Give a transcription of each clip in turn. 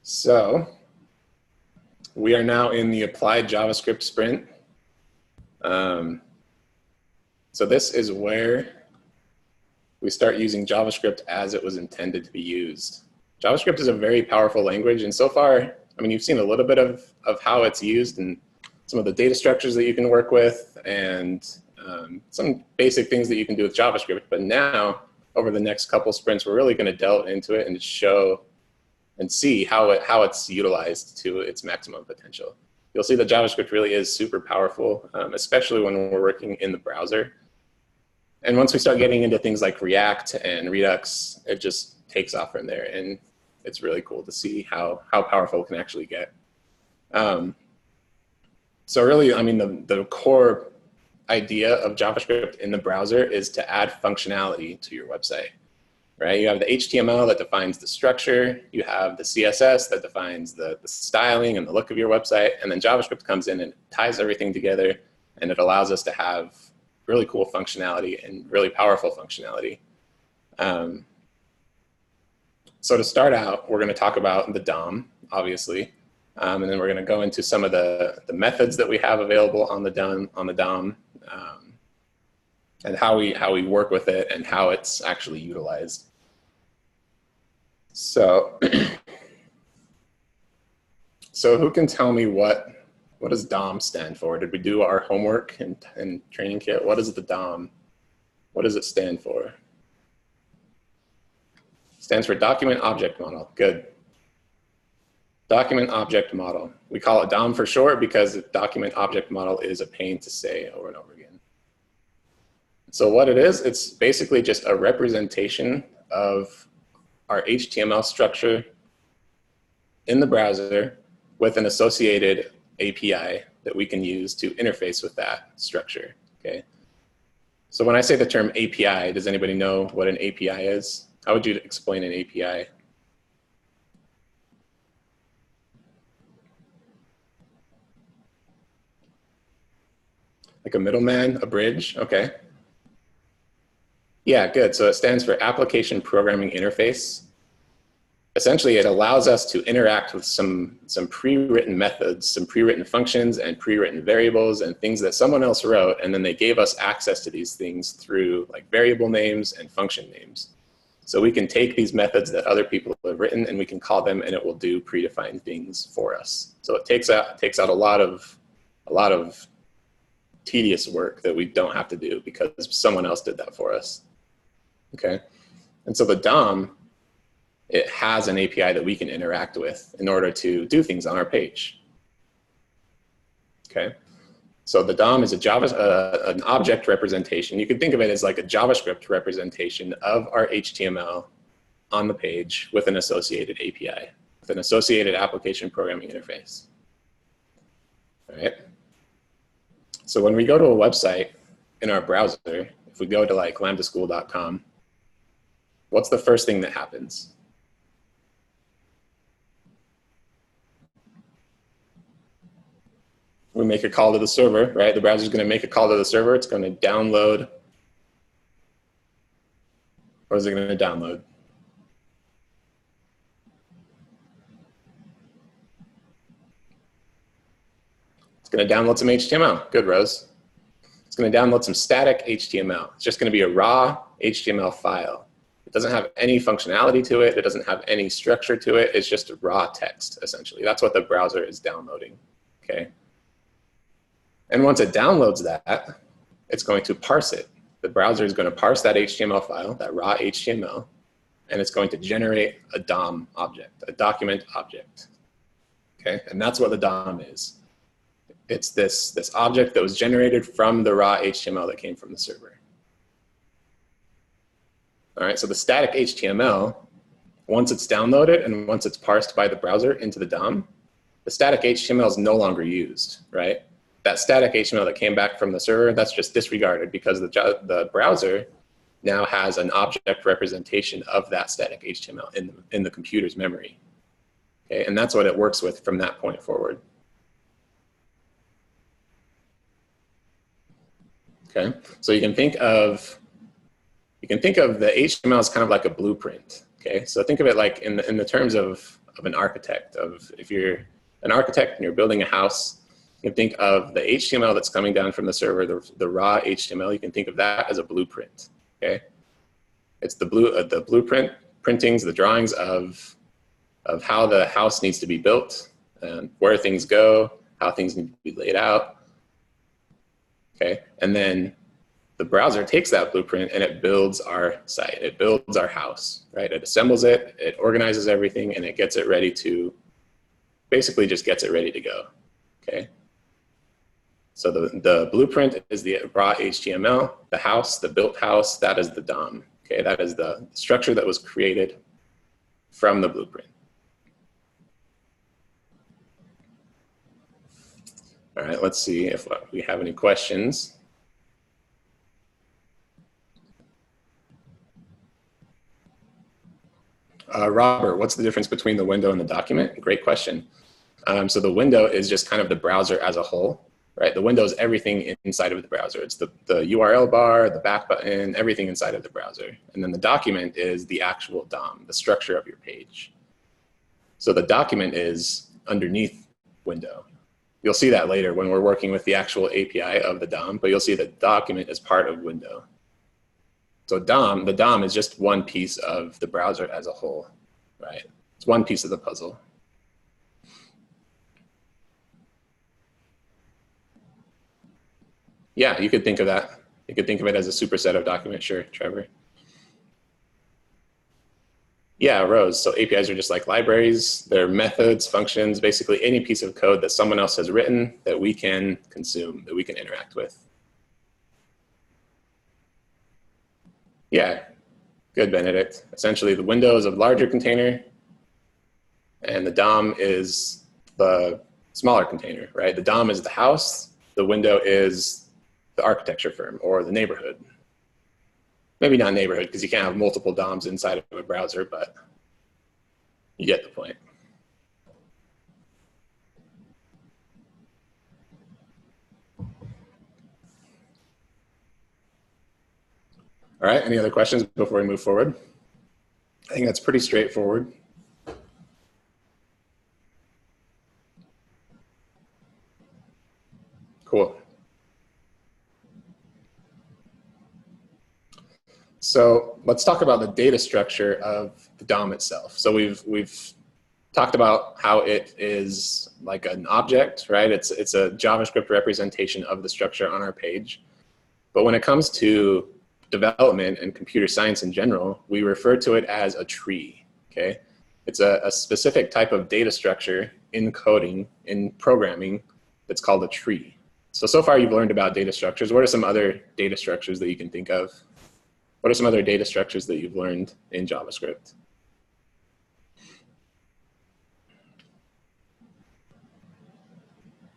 So we are now in the applied JavaScript sprint. So this is where we start using JavaScript as it was intended to be used. JavaScript is a very powerful language, and so far, I mean, you've seen a little bit of how it's used and some of the data structures that you can work with and some basic things that you can do with JavaScript. But now, over the next couple sprints, we're really going to delve into it and show and see how it's utilized to its maximum potential. You'll see that JavaScript really is super powerful, especially when we're working in the browser. And once we start getting into things like React and Redux, it just takes off from there. And it's really cool to see how powerful it can actually get. So really, I mean, the core idea of JavaScript in the browser is to add functionality to your website, right? You have the HTML that defines the structure. You have the CSS that defines the styling and the look of your website. And then JavaScript comes in and ties everything together, and it allows us to have really cool functionality and really powerful functionality. So to start out, we're going to talk about the DOM, obviously, and then we're going to go into some of the methods that we have available on the DOM, and how we work with it and how it's actually utilized. So, so who can tell me what does DOM stand for? Did we do our homework and training kit? What is the DOM? What does it stand for? It stands for Document Object Model. Good. Document Object Model. We call it DOM for short because the Document Object Model is a pain to say over and over again. So what it is, it's basically just a representation of our HTML structure in the browser with an associated API that we can use to interface with that structure, okay? So when I say the term API, does anybody know what an API is? How would you explain an API? Like a middleman, a bridge, okay. Yeah, good. So it stands for Application Programming Interface. Essentially, it allows us to interact with some pre-written methods, some pre-written functions and pre-written variables and things that someone else wrote, and then they gave us access to these things through like variable names and function names. So we can take these methods that other people have written and we can call them, and it will do predefined things for us. So it takes out a lot of tedious work that we don't have to do because someone else did that for us. Okay, and so the DOM, it has an API that we can interact with in order to do things on our page. Okay, so the DOM is an object representation. You can think of it as like a JavaScript representation of our HTML on the page with an associated API, with an associated application programming interface. All right. So when we go to a website in our browser, if we go to like lambdaschool.com, what's the first thing that happens? We make a call to the server, right? The browser is going to make a call to the server. It's going to download. What is it going to download? It's going to download some HTML. Good, Rose. It's going to download some static HTML. It's just going to be a raw HTML file. It doesn't have any functionality to it. It doesn't have any structure to it. It's just raw text, essentially. That's what the browser is downloading, okay? And once it downloads that, it's going to parse it. The browser is going to parse that HTML file, that raw HTML, and it's going to generate a DOM object, a document object, okay? And that's what the DOM is. It's this object that was generated from the raw HTML that came from the server. All right, so the static HTML, once it's downloaded and once it's parsed by the browser into the DOM, the static HTML is no longer used, right? That static HTML that came back from the server, that's just disregarded because the browser now has an object representation of that static HTML in the computer's memory. Okay, and that's what it works with from that point forward. Okay, so you can think of the HTML as kind of like a blueprint. Okay, so think of it like in the terms of an architect. If you're an architect and you're building a house, you can think of the HTML that's coming down from the server, the raw HTML. You can think of that as a blueprint. Okay, it's the blueprint printings, the drawings of how the house needs to be built and where things go, how things need to be laid out. Okay, and then the browser takes that blueprint and it builds our site. It builds our house, right? It assembles it, it organizes everything, and it gets it ready to, basically just gets it ready to go, okay? So the blueprint is the raw HTML, the house, the built house, that is the DOM, okay? That is the structure that was created from the blueprint. All right, let's see if we have any questions. Robert, what's the difference between the window and the document? Great question. So the window is just kind of the browser as a whole, right? The window is everything inside of the browser. It's the URL bar, the back button, everything inside of the browser. And then the document is the actual DOM, the structure of your page. So the document is underneath window. You'll see that later when we're working with the actual API of the DOM, but you'll see that document is part of window. So the DOM is just one piece of the browser as a whole, right? It's one piece of the puzzle. Yeah, you could think of that. You could think of it as a superset of document, sure, Trevor. Yeah, rows. So APIs are just like libraries. They're methods, functions, basically any piece of code that someone else has written that we can consume, that we can interact with. Yeah, good, Benedict. Essentially, the window is a larger container, and the DOM is the smaller container, right? The DOM is the house. The window is the architecture firm or the neighborhood. Maybe not neighborhood, because you can't have multiple DOMs inside of a browser, but you get the point. All right, any other questions before we move forward? I think that's pretty straightforward. Cool. So let's talk about the data structure of the DOM itself. So we've talked about how it is like an object, right? It's a JavaScript representation of the structure on our page. But when it comes to development and computer science in general, we refer to it as a tree, okay? It's a specific type of data structure in coding, in programming, that's called a tree. So far you've learned about data structures. What are some other data structures that you can think of? What are some other data structures that you've learned in JavaScript?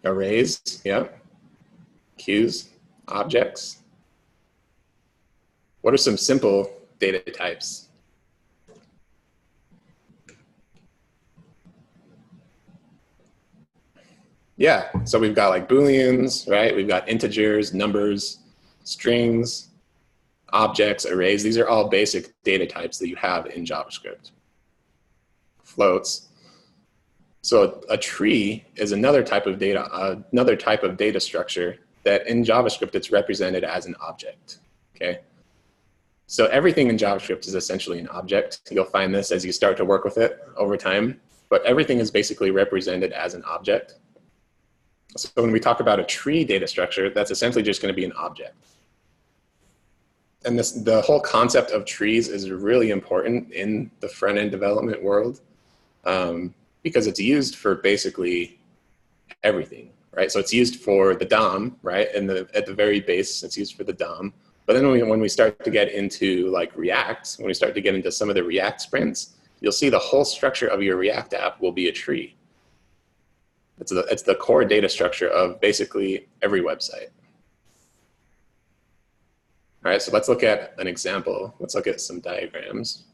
Arrays, yeah. Queues, objects. What are some simple data types? Yeah, so we've got like Booleans, right? We've got integers, numbers, strings, objects, arrays. These are all basic data types that you have in JavaScript. Floats. So a tree is another type of data structure that in JavaScript it's represented as an object, okay? So everything in JavaScript is essentially an object. You'll find this as you start to work with it over time, but everything is basically represented as an object. So when we talk about a tree data structure, that's essentially just going to be an object. And the whole concept of trees is really important in the front-end development world because it's used for basically everything, right? So it's used for the DOM, right? And at the very base, it's used for the DOM. But then when we start to get into like React, when we start to get into some of the React sprints, you'll see the whole structure of your React app will be a tree. It's the core data structure of basically every website. All right, so let's look at an example. Let's look at some diagrams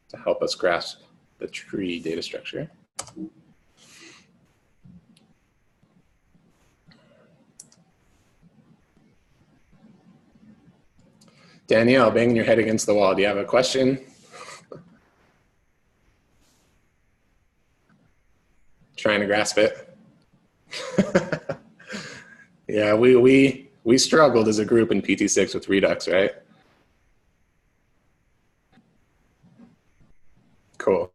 to help us grasp the tree data structure. Danielle, banging your head against the wall. Do you have a question? Trying to grasp it. Yeah, we struggled as a group in PT6 with Redux, right? Cool.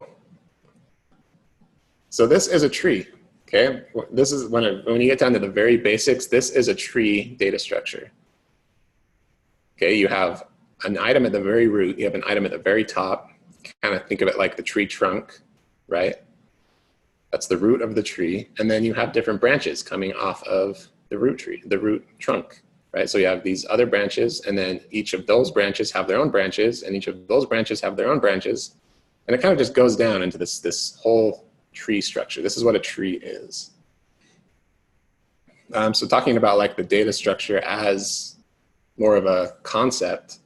So this is a tree, okay? This is when you get down to the very basics, this is a tree data structure. Okay, you have an item at the very root, you have an item at the very top. Kind of think of it like the tree trunk, right? That's the root of the tree. And then you have different branches coming off of the root tree, the root trunk, right? So you have these other branches, and then each of those branches have their own branches, and each of those branches have their own branches. And it kind of just goes down into this whole tree structure. This is what a tree is. So talking about like the data structure as more of a concept,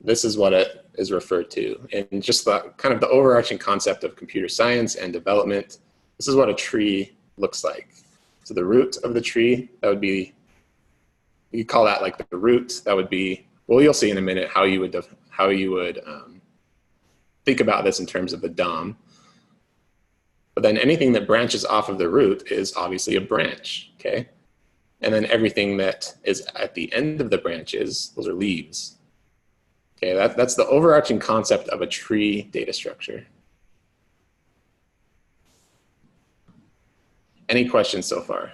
this is what it is referred to. And just the kind of the overarching concept of computer science and development, this is what a tree looks like. So the root of the tree, that would be, you call that like the root, that would be, well, you'll see in a minute how you would think about this in terms of the DOM. But then anything that branches off of the root is obviously a branch, okay? And then everything that is at the end of the branches, those are leaves. Okay, that's the overarching concept of a tree data structure. Any questions so far?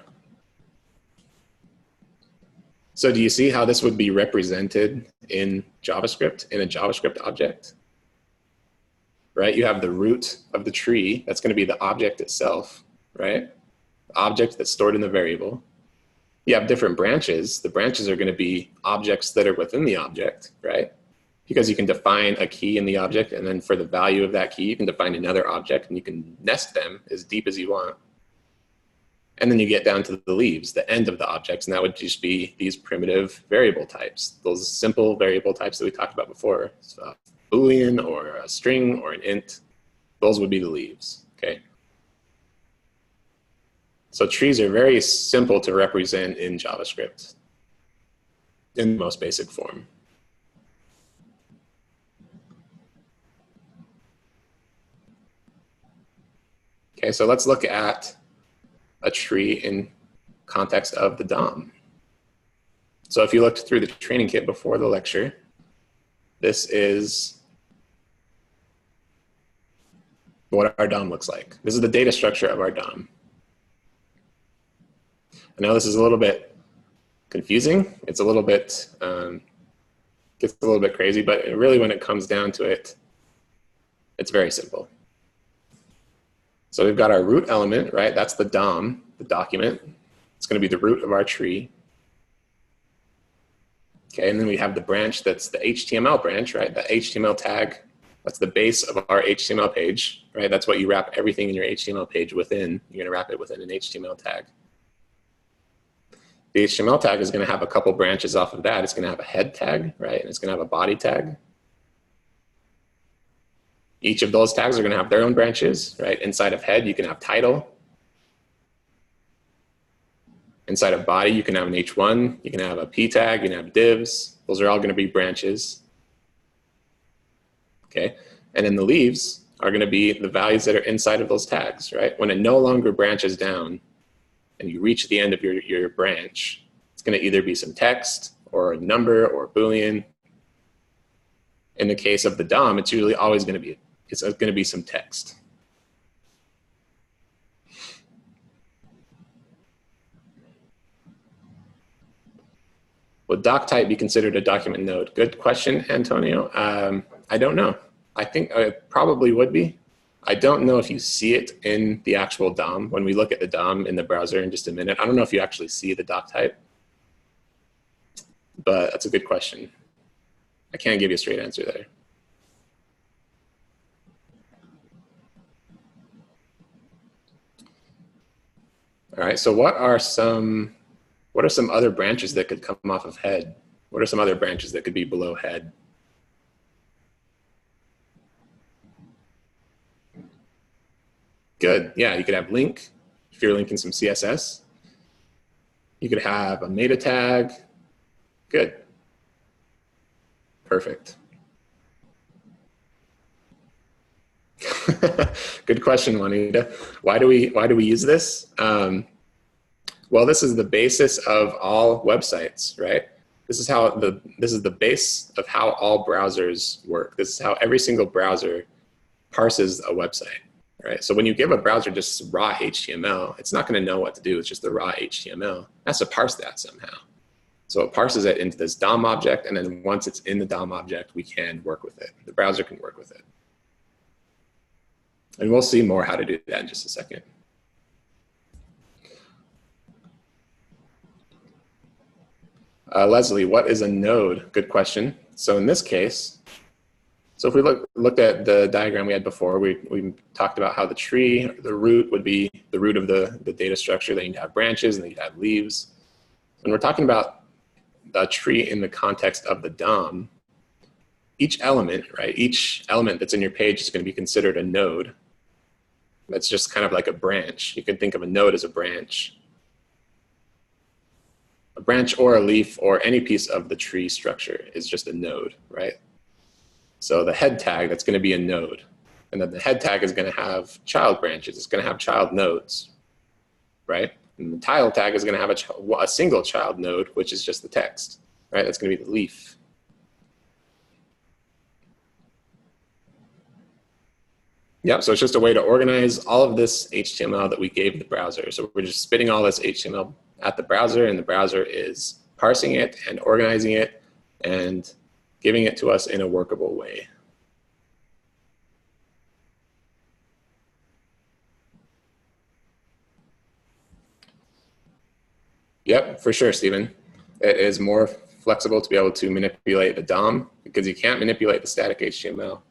So do you see how this would be represented in JavaScript, in a JavaScript object? Right, you have the root of the tree, that's gonna be the object itself, right? The object that's stored in the variable. You have different branches. The branches are gonna be objects that are within the object, right? Because you can define a key in the object, and then for the value of that key, you can define another object, and you can nest them as deep as you want. And then you get down to the leaves, the end of the objects, and that would just be these primitive variable types, those simple variable types that we talked about before. So Boolean or a string or an int, those would be the leaves, okay? So trees are very simple to represent in JavaScript in the most basic form. Okay, so let's look at a tree in context of the DOM. So if you looked through the training kit before the lecture, this is what our DOM looks like. This is the data structure of our DOM. I know this is a little bit confusing. It's a little bit, gets a little bit crazy, but really when it comes down to it, it's very simple. So we've got our root element, right? That's the DOM, the document. It's going to be the root of our tree. Okay, and then we have the branch that's the HTML branch, right? The HTML tag, that's the base of our HTML page, right? That's what you wrap everything in your HTML page within. You're going to wrap it within an HTML tag. The HTML tag is going to have a couple branches off of that. It's going to have a head tag, right? And it's going to have a body tag. Each of those tags are going to have their own branches, right? Inside of head, you can have title. Inside of body, you can have an H1, you can have a P tag, you can have divs. Those are all going to be branches. Okay, and then the leaves are going to be the values that are inside of those tags, right? When it no longer branches down and you reach the end of your branch, it's going to either be some text or a number or a Boolean. In the case of the DOM, it's usually always going to be some text. Would doc type be considered a document node? Good question, Antonio. I don't know. I think it probably would be. I don't know if you see it in the actual DOM. When we look at the DOM in the browser in just a minute, I don't know if you actually see the doc type, but that's a good question. I can't give you a straight answer there. All right, so what are some other branches that could come off of head? What are some other branches that could be below head? Good, yeah, you could have link, if you're linking some CSS. You could have a meta tag. Good. Perfect. Good question, Juanita. Why do we use this? Well, this is the basis of all websites, right? This is the base of how all browsers work. This is how every single browser parses a website, right? So when you give a browser just raw HTML, it's not going to know what to do. It's just the raw HTML. It has to parse that somehow. So it parses it into this DOM object, and then once it's in the DOM object, we can work with it. The browser can work with it. And we'll see more how to do that in just a second. Leslie, what is a node? Good question. So in this case, so if we looked at the diagram we had before, we talked about how the tree, the root would be the root of the data structure. Then you'd have branches, and then you'd have leaves. When we're talking about the tree in the context of the DOM, each element, right? Each element that's in your page is going to be considered a node. That's just kind of like a branch. You can think of a node as a branch. A branch or a leaf or any piece of the tree structure is just a node, right? So the head tag, that's going to be a node. And then the head tag is going to have child branches. It's going to have child nodes, right? And the title tag is going to have a single child node, which is just the text, right? That's going to be the leaf. Yeah, so it's just a way to organize all of this HTML that we gave the browser. So we're just spitting all this HTML at the browser, and the browser is parsing it and organizing it and giving it to us in a workable way. Yep, for sure, Stephen. It is more flexible to be able to manipulate the DOM because you can't manipulate the static HTML.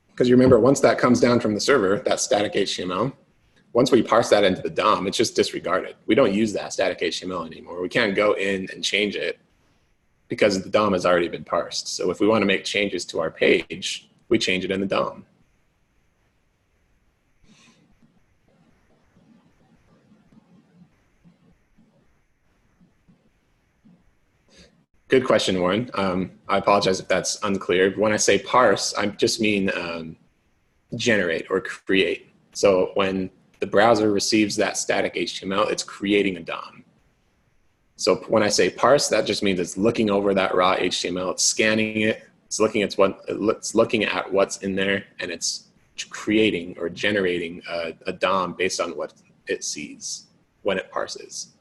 Because you remember, once that comes down from the server, that static HTML, once we parse that into the DOM, it's just disregarded. We don't use that static HTML anymore. We can't go in and change it because the DOM has already been parsed. So if we want to make changes to our page, we change it in the DOM. Good question, Warren. I apologize if that's unclear. When I say parse, I just mean generate or create. So when the browser receives that static HTML, it's creating a DOM. So when I say parse, that just means it's looking over that raw HTML, it's scanning it, it's looking at what's in there, and it's creating or generating a DOM based on what it sees when it parses.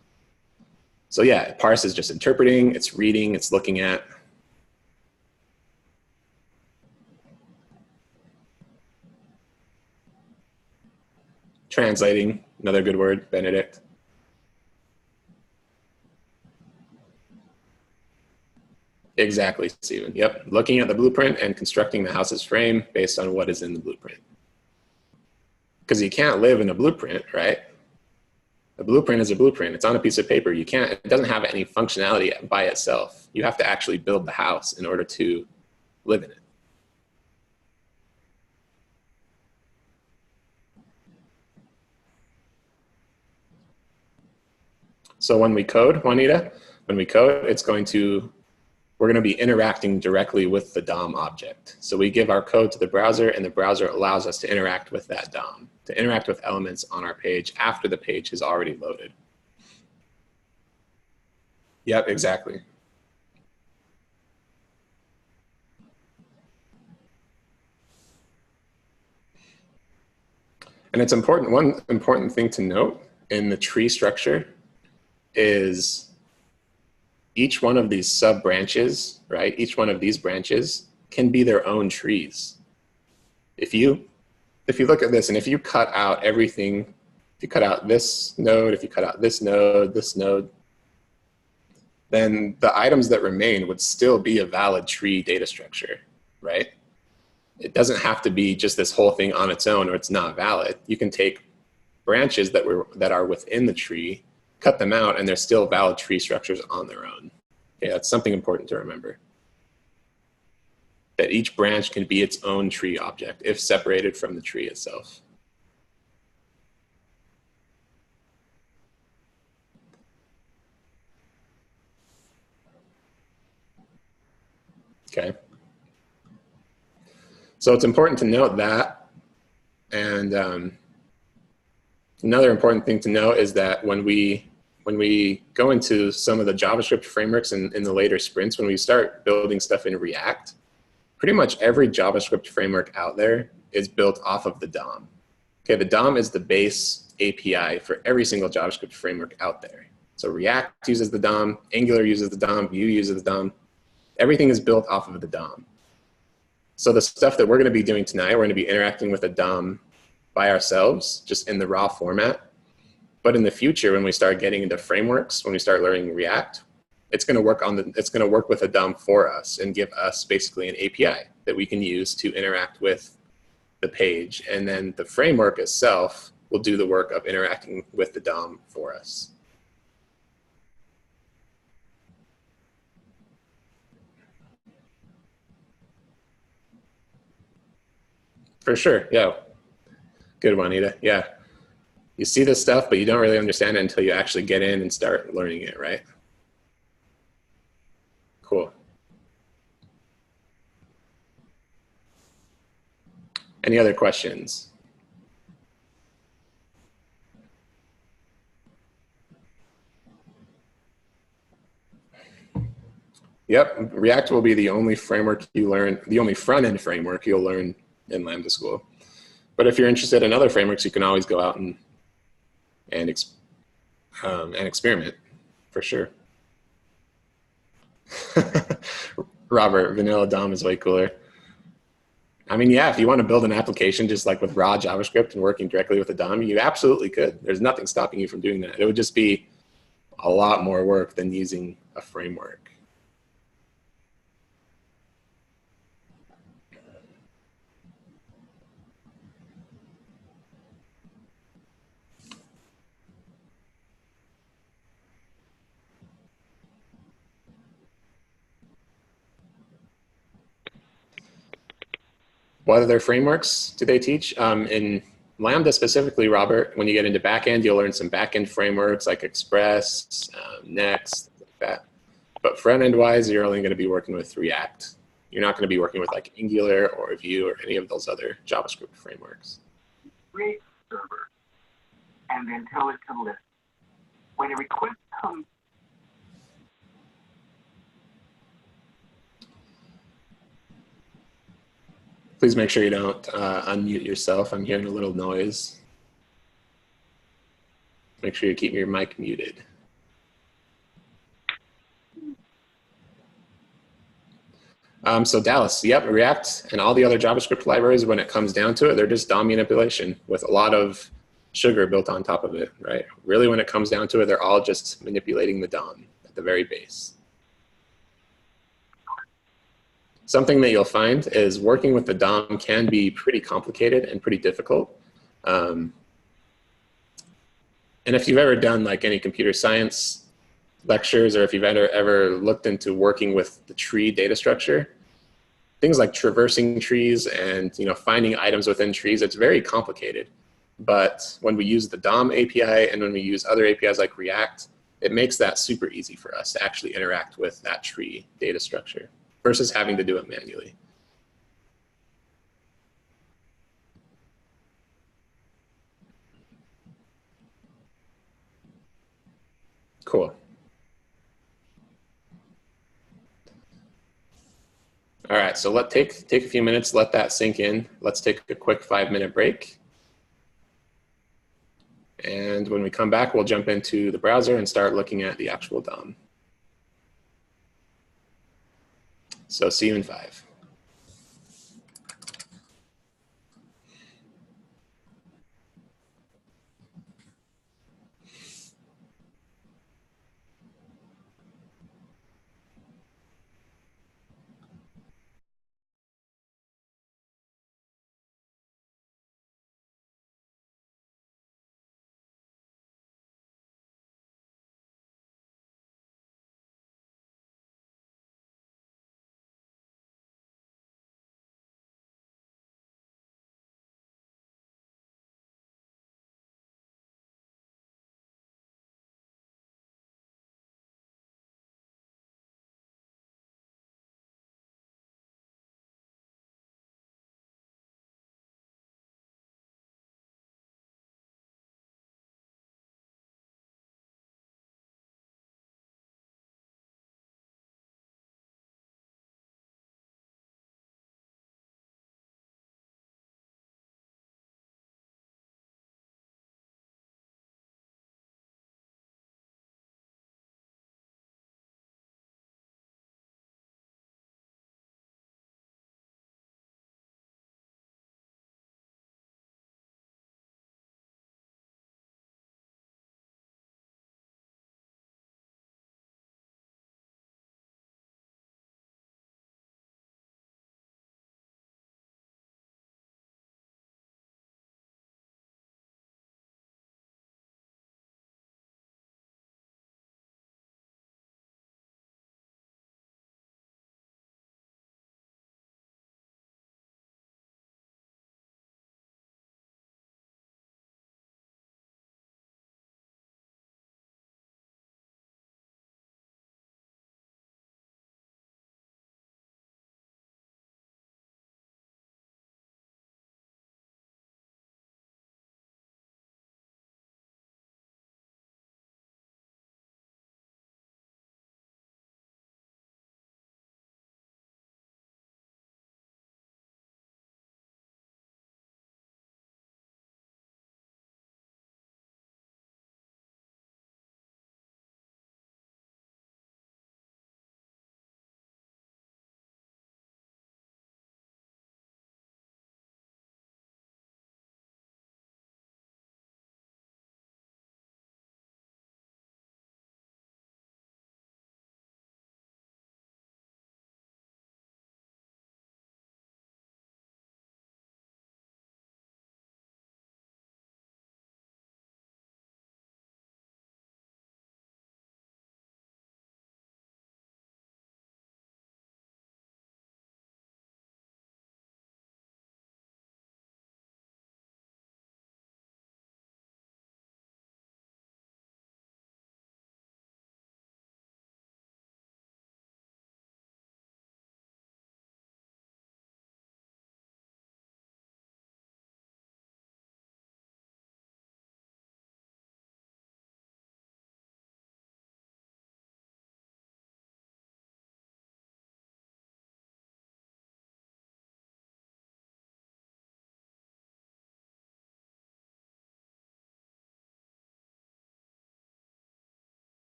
So yeah, parse is just interpreting, it's reading, it's looking at. Translating, another good word, Benedict. Exactly, Stephen. Yep, looking at the blueprint and constructing the house's frame based on what is in the blueprint. Because you can't live in a blueprint, right? A blueprint is a blueprint. It's on a piece of paper. It doesn't have any functionality by itself. You have to actually build the house in order to live in it. So when we code, Juanita, we're going to be interacting directly with the DOM object. So we give our code to the browser, and the browser allows us to interact with that DOM, to interact with elements on our page after the page is already loaded. Yep, exactly. And it's important, one important thing to note in the tree structure is each one of these sub branches, right? Each one of these branches can be their own trees. If you look at this, and if you cut out everything, if you cut out this node, if you cut out this node, then the items that remain would still be a valid tree data structure, right? It doesn't have to be just this whole thing on its own or it's not valid. You can take branches that are within the tree, cut them out, and they're still valid tree structures on their own. Okay, that's something important to remember. That each branch can be its own tree object if separated from the tree itself. Okay. So it's important to note that. And another important thing to note is that when we go into some of the JavaScript frameworks in the later sprints, when we start building stuff in React, pretty much every JavaScript framework out there is built off of the DOM. Okay, the DOM is the base API for every single JavaScript framework out there. So React uses the DOM, Angular uses the DOM, Vue uses the DOM. Everything is built off of the DOM. So the stuff that we're going to be doing tonight, we're going to be interacting with the DOM by ourselves, just in the raw format. But in the future, when we start getting into frameworks, when we start learning React, it's going to work with a DOM for us and give us basically an API that we can use to interact with the page. And then the framework itself will do the work of interacting with the DOM for us. For sure, yeah. Good one, Ida. Yeah. You see this stuff, but you don't really understand it until you actually get in and start learning it, right? Cool. Any other questions? Yep, React will be the only framework you learn, the only front-end framework you'll learn in Lambda School. But if you're interested in other frameworks, you can always go out and experiment, for sure. Robert, vanilla DOM is way cooler. I mean, yeah, if you want to build an application just like with raw JavaScript and working directly with the DOM, you absolutely could. There's nothing stopping you from doing that. It would just be a lot more work than using a framework. What other frameworks do they teach? In Lambda specifically, Robert, when you get into backend, you'll learn some backend frameworks like Express, Next, like that. But front-end wise, you're only going to be working with React. You're not going to be working with like Angular or Vue or any of those other JavaScript frameworks. Create server and then tell it to listen. When a request comes, Please make sure you don't unmute yourself. I'm hearing a little noise. Make sure you keep your mic muted. So Dallas, yep, React and all the other JavaScript libraries, when it comes down to it, they're just DOM manipulation with a lot of sugar built on top of it, right? Really, when it comes down to it, they're all just manipulating the DOM at the very base. Something that you'll find is working with the DOM can be pretty complicated and pretty difficult. And if you've ever done like any computer science lectures, or if you've ever looked into working with the tree data structure, things like traversing trees and finding items within trees, it's very complicated. But when we use the DOM API and when we use other APIs like React, it makes that super easy for us to actually interact with that tree data structure versus having to do it manually. Cool. All right, so take a few minutes, let that sink in. Let's take a quick 5-minute break. And when we come back, we'll jump into the browser and start looking at the actual DOM. So see you in 5.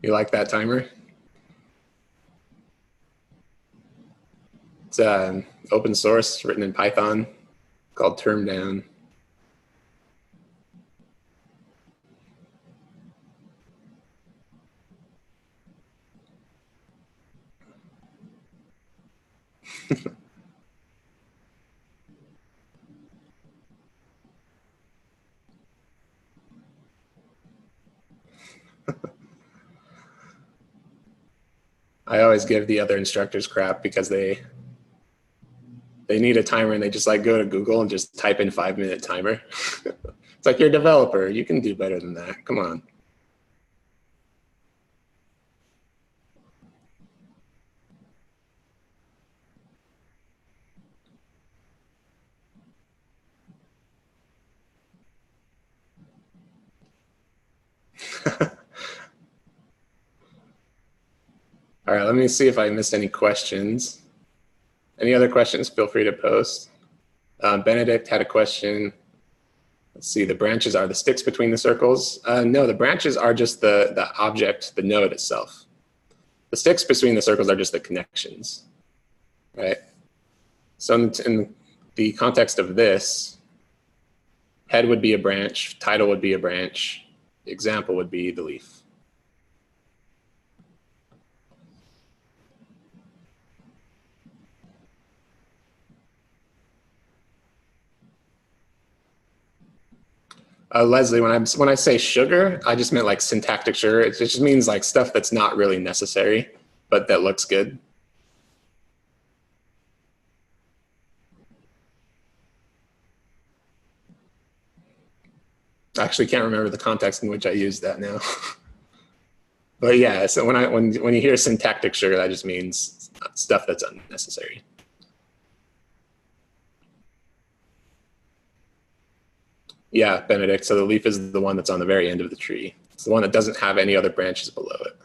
You like that timer? It's open source, written in Python, called term down. I always give the other instructors crap because they need a timer and they just like go to Google and just type in 5-minute timer. It's like, you're a developer, you can do better than that. Come on. All right, let me see if I missed any questions. Any other questions, feel free to post. Benedict had a question. Let's see, the branches are the sticks between the circles. No, the branches are just the object, the node itself. The sticks between the circles are just the connections, right? So in the context of this, head would be a branch, title would be a branch, example would be the leaf. Leslie, when I say sugar, I just meant like syntactic sugar. It just means like stuff that's not really necessary, but that looks good. I actually can't remember the context in which I used that now. But yeah, so when you hear syntactic sugar, that just means stuff that's unnecessary. Yeah, Benedict. So the leaf is the one that's on the very end of the tree. It's the one that doesn't have any other branches below it.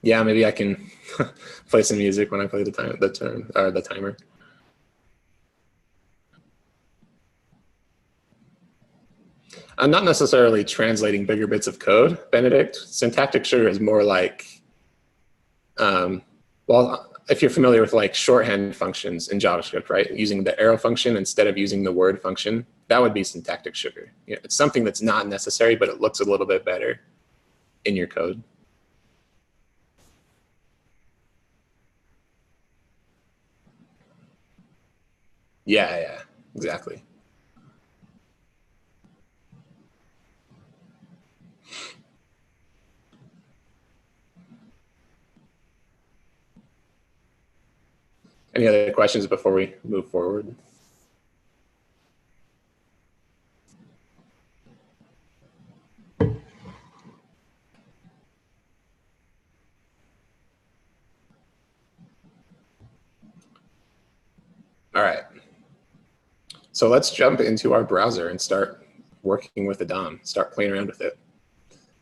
Yeah, maybe I can play some music when I play the timer. I'm not necessarily translating bigger bits of code, Benedict. Syntactic sugar is more like, well, if you're familiar with like shorthand functions in JavaScript, right? Using the arrow function instead of using the word function, that would be syntactic sugar. You know, it's something that's not necessary, but it looks a little bit better in your code. Yeah, exactly. Any other questions before we move forward? All right. So let's jump into our browser and start working with the DOM, start playing around with it.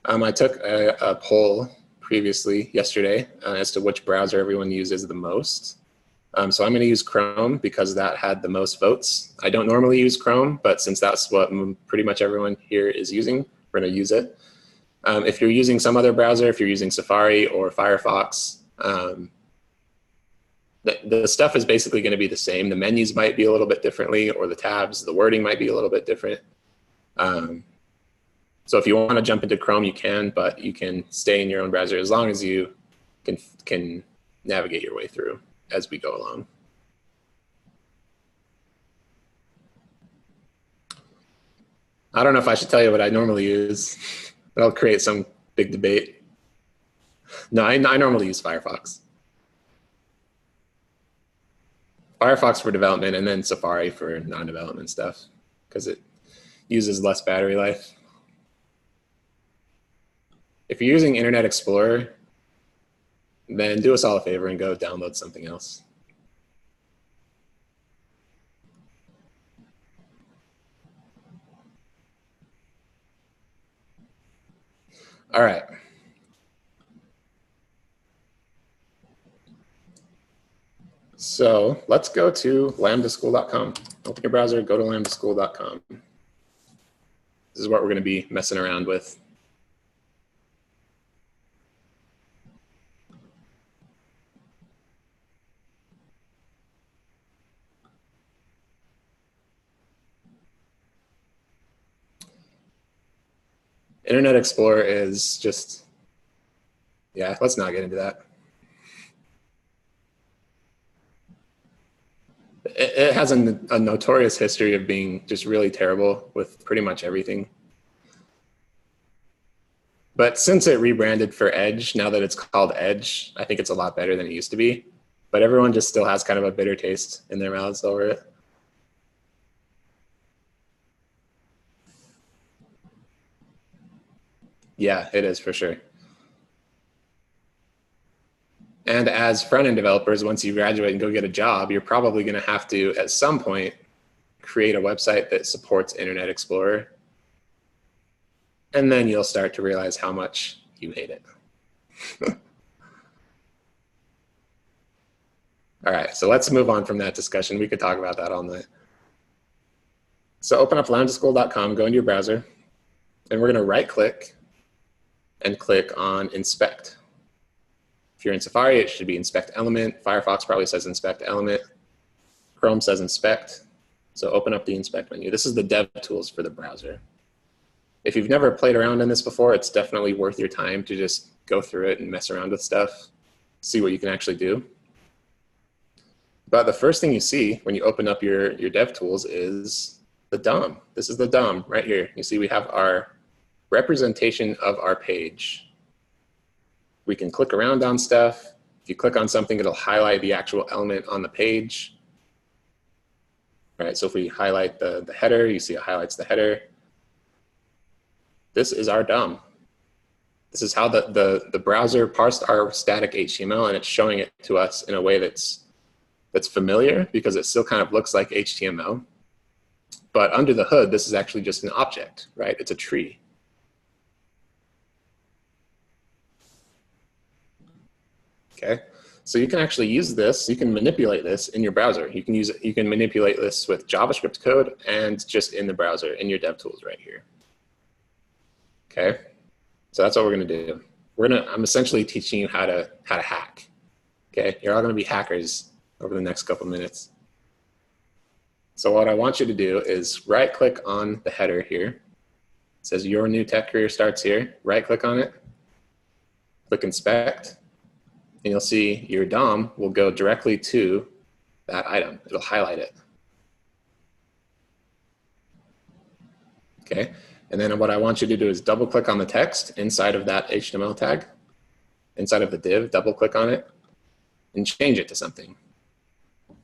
I took a poll previously yesterday as to which browser everyone uses the most. So I'm going to use Chrome because that had the most votes. I don't normally use Chrome, but since that's what pretty much everyone here is using, we're going to use it. If you're using some other browser, if you're using Safari or Firefox, the stuff is basically going to be the same. The menus might be a little bit differently, or the tabs, the wording might be a little bit different. So if you want to jump into Chrome, you can, but you can stay in your own browser as long as you can navigate your way through as we go along. I don't know if I should tell you what I normally use. That'll create some big debate. No, I normally use Firefox. Firefox for development, and then Safari for non-development stuff, because it uses less battery life. If you're using Internet Explorer, then do us all a favor and go download something else. All right. So let's go to lambdaschool.com. Open your browser, go to lambdaschool.com. This is what we're going to be messing around with. Internet Explorer is just, yeah, let's not get into that. It has a notorious history of being just really terrible with pretty much everything. But since it rebranded for Edge, now that it's called Edge, I think it's a lot better than it used to be. But everyone just still has kind of a bitter taste in their mouths over it. Yeah, it is for sure. And as front-end developers, once you graduate and go get a job, you're probably going to have to, at some point, create a website that supports Internet Explorer. And then you'll start to realize how much you hate it. All right, so let's move on from that discussion. We could talk about that all night. So open up lambdaschool.com, go into your browser, and we're going to right-click and click on Inspect. If you're in Safari, it should be Inspect Element. Firefox probably says Inspect Element. Chrome says Inspect. So open up the Inspect menu. This is the dev tools for the browser. If you've never played around in this before, it's definitely worth your time to just go through it and mess around with stuff, see what you can actually do. But the first thing you see when you open up your dev tools is the DOM. This is the DOM right here. You see we have our representation of our page. We can click around on stuff. If you click on something, it'll highlight the actual element on the page. Right, so if we highlight the header, you see it highlights the header. This is our DOM. This is how the browser parsed our static HTML, and it's showing it to us in a way that's familiar because it still kind of looks like HTML. But under the hood, this is actually just an object, right? It's a tree. Okay, so you can actually use this, you can manipulate this in your browser. You can use it, you can manipulate this with JavaScript code and just in the browser in your DevTools right here. Okay, so that's what we're gonna do. I'm essentially teaching you how to hack. Okay, you're all gonna be hackers over the next couple minutes. So what I want you to do is right click on the header here. It says your new tech career starts here. Right click on it, click inspect. And you'll see your DOM will go directly to that item. It'll highlight it. Okay, and then what I want you to do is double click on the text inside of that HTML tag, inside of the div, double click on it, and change it to something.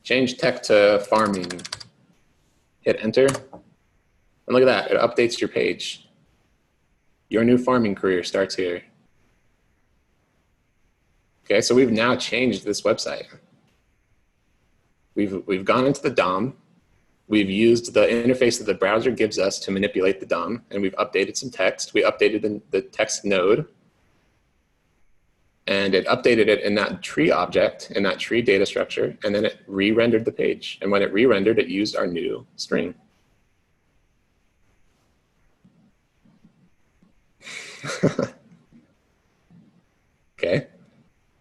Change tech to farming. Hit enter, and look at that, it updates your page. Your new farming career starts here. Okay, so we've now changed this website. We've gone into the DOM. We've used the interface that the browser gives us to manipulate the DOM, and we've updated some text. We updated the text node, and it updated it in that tree object, in that tree data structure, and then it re-rendered the page. And when it re-rendered, it used our new string. Okay.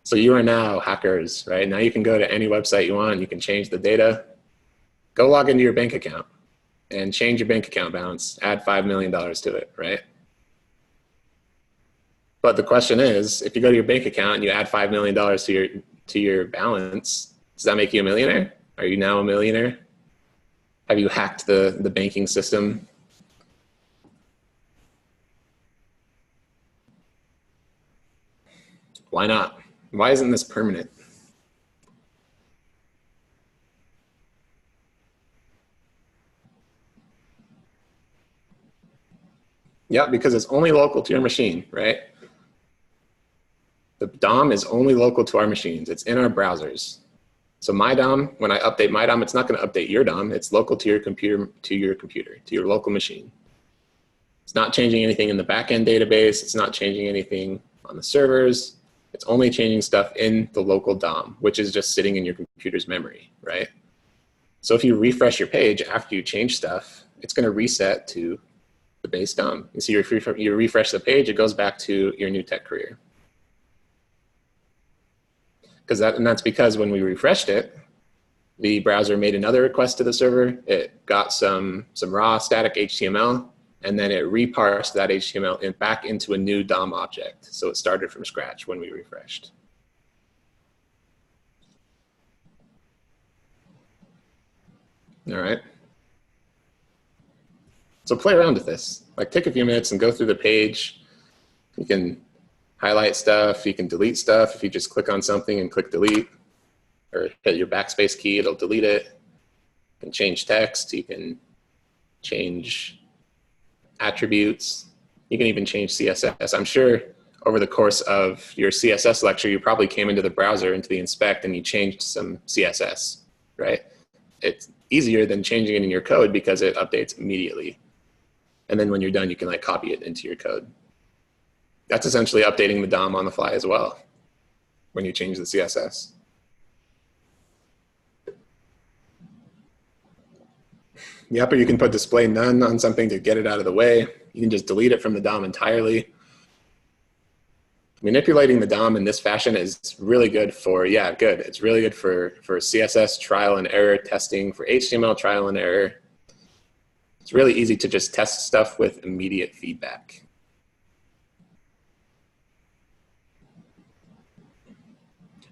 So you are now hackers, right? Now you can go to any website you want, you can change the data. Go log into your bank account and change your bank account balance, add $5 million to it, right? But the question is, if you go to your bank account and you add $5 million to your balance, does that make you a millionaire? Are you now a millionaire? Have you hacked the banking system? Why not? Why isn't this permanent? Yeah, because it's only local to your machine, right? The DOM is only local to our machines. It's in our browsers. So my DOM, when I update my DOM, it's not going to update your DOM. It's local to your computer, to your local machine. It's not changing anything in the backend database. It's not changing anything on the servers. It's only changing stuff in the local DOM, which is just sitting in your computer's memory, right? So if you refresh your page after you change stuff, it's going to reset to the base DOM. You see, you refresh the page, it goes back to your new tech career. And that's because when we refreshed it, the browser made another request to the server. It got some raw static HTML, and then it reparsed that HTML back into a new DOM object. So it started from scratch when we refreshed. All right. So play around with this. Like, take a few minutes and go through the page. You can highlight stuff. You can delete stuff. If you just click on something and click delete, or hit your backspace key, it'll delete it. You can change text. You can change attributes. You can even change CSS. I'm sure over the course of your CSS lecture, you probably came into the browser, into the inspect, and you changed some CSS, right? It's easier than changing it in your code because it updates immediately. And then when you're done, you can like copy it into your code. That's essentially updating the DOM on the fly as well when you change the CSS. Yep, or you can put display none on something to get it out of the way. You can just delete it from the DOM entirely. Manipulating the DOM in this fashion is really good for, it's really good for CSS trial and error testing, for HTML trial and error. It's really easy to just test stuff with immediate feedback.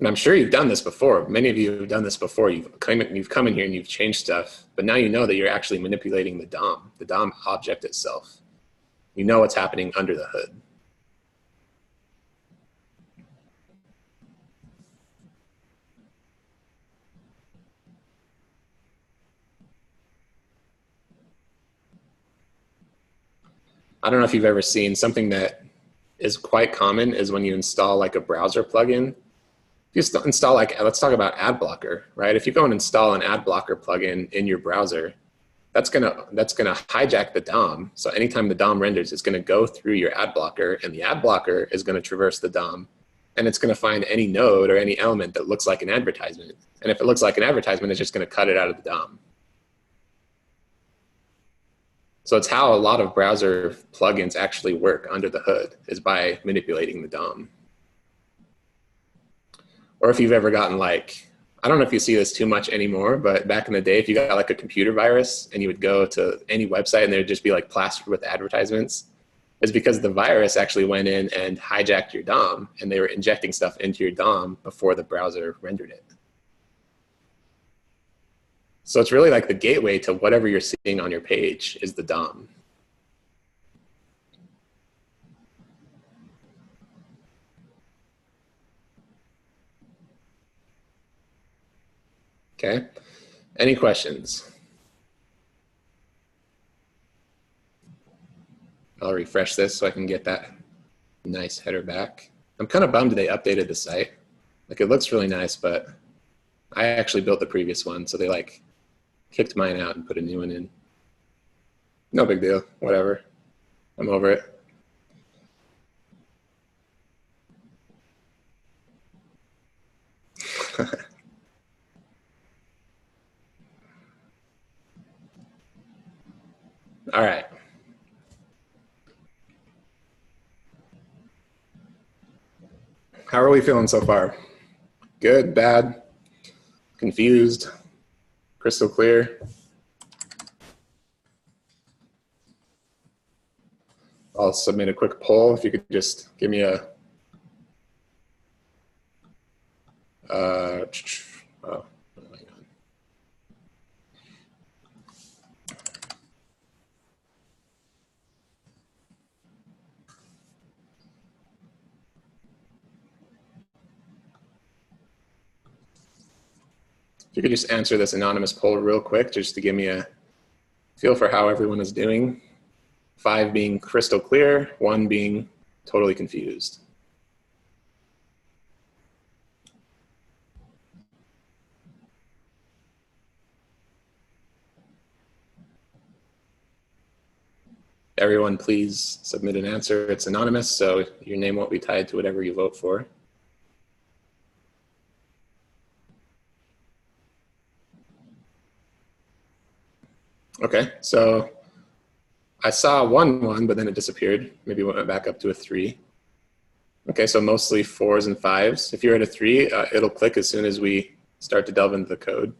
And I'm sure you've done this before. Many of you have done this before. You've come in here and you've changed stuff, but now you know that you're actually manipulating the DOM object itself. You know what's happening under the hood. I don't know if you've ever seen something that is quite common is when you install like a browser plugin. If you install like, let's talk about ad blocker, right? If you go and install an ad blocker plugin in your browser, that's gonna hijack the DOM. So anytime the DOM renders, it's gonna go through your ad blocker, and the ad blocker is gonna traverse the DOM, and it's gonna find any node or any element that looks like an advertisement. And if it looks like an advertisement, it's just gonna cut it out of the DOM. So it's how a lot of browser plugins actually work under the hood, is by manipulating the DOM. Or if you've ever gotten like, I don't know if you see this too much anymore, but back in the day, if you got like a computer virus and you would go to any website and there'd just be like plastered with advertisements, it's because the virus actually went in and hijacked your DOM, and they were injecting stuff into your DOM before the browser rendered it. So it's really like the gateway to whatever you're seeing on your page is the DOM. Okay, any questions? I'll refresh this so I can get that nice header back. I'm kind of bummed they updated the site. Like, it looks really nice, but I actually built the previous one, so they like kicked mine out and put a new one in. No big deal, whatever. I'm over it. All right. How are we feeling so far? Good, bad, confused, crystal clear? I'll submit a quick poll. If you could just give me a, oh, hang on. If you could just answer this anonymous poll real quick, just to give me a feel for how everyone is doing. 5 being crystal clear, 1 being totally confused. Everyone please submit an answer. It's anonymous, so your name won't be tied to whatever you vote for. Okay, so I saw 1, but then it disappeared. Maybe it went back up to a 3. Okay, so mostly 4s and 5s. If you're at a 3, it'll click as soon as we start to delve into the code.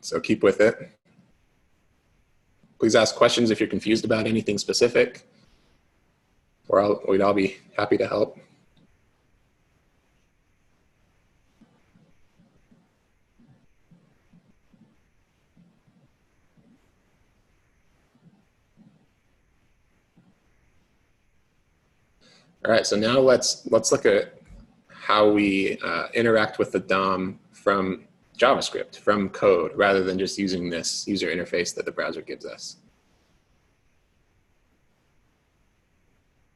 So keep with it. Please ask questions if you're confused about anything specific, or we'd all be happy to help. All right, so now let's look at how we interact with the DOM from JavaScript, from code, rather than just using this user interface that the browser gives us.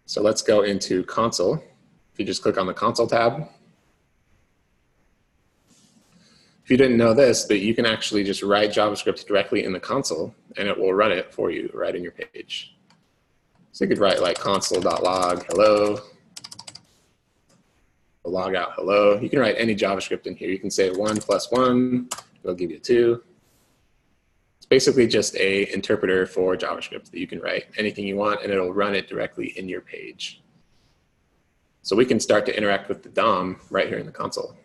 So let's go into console. If you just click on the console tab. If you didn't know this, but you can actually just write JavaScript directly in the console and it will run it for you right in your page. So you could write like console.log hello, log out hello. You can write any JavaScript in here. You can say 1 + 1, it'll give you 2. It's basically just an interpreter for JavaScript that you can write anything you want and it'll run it directly in your page. So we can start to interact with the DOM right here in the console.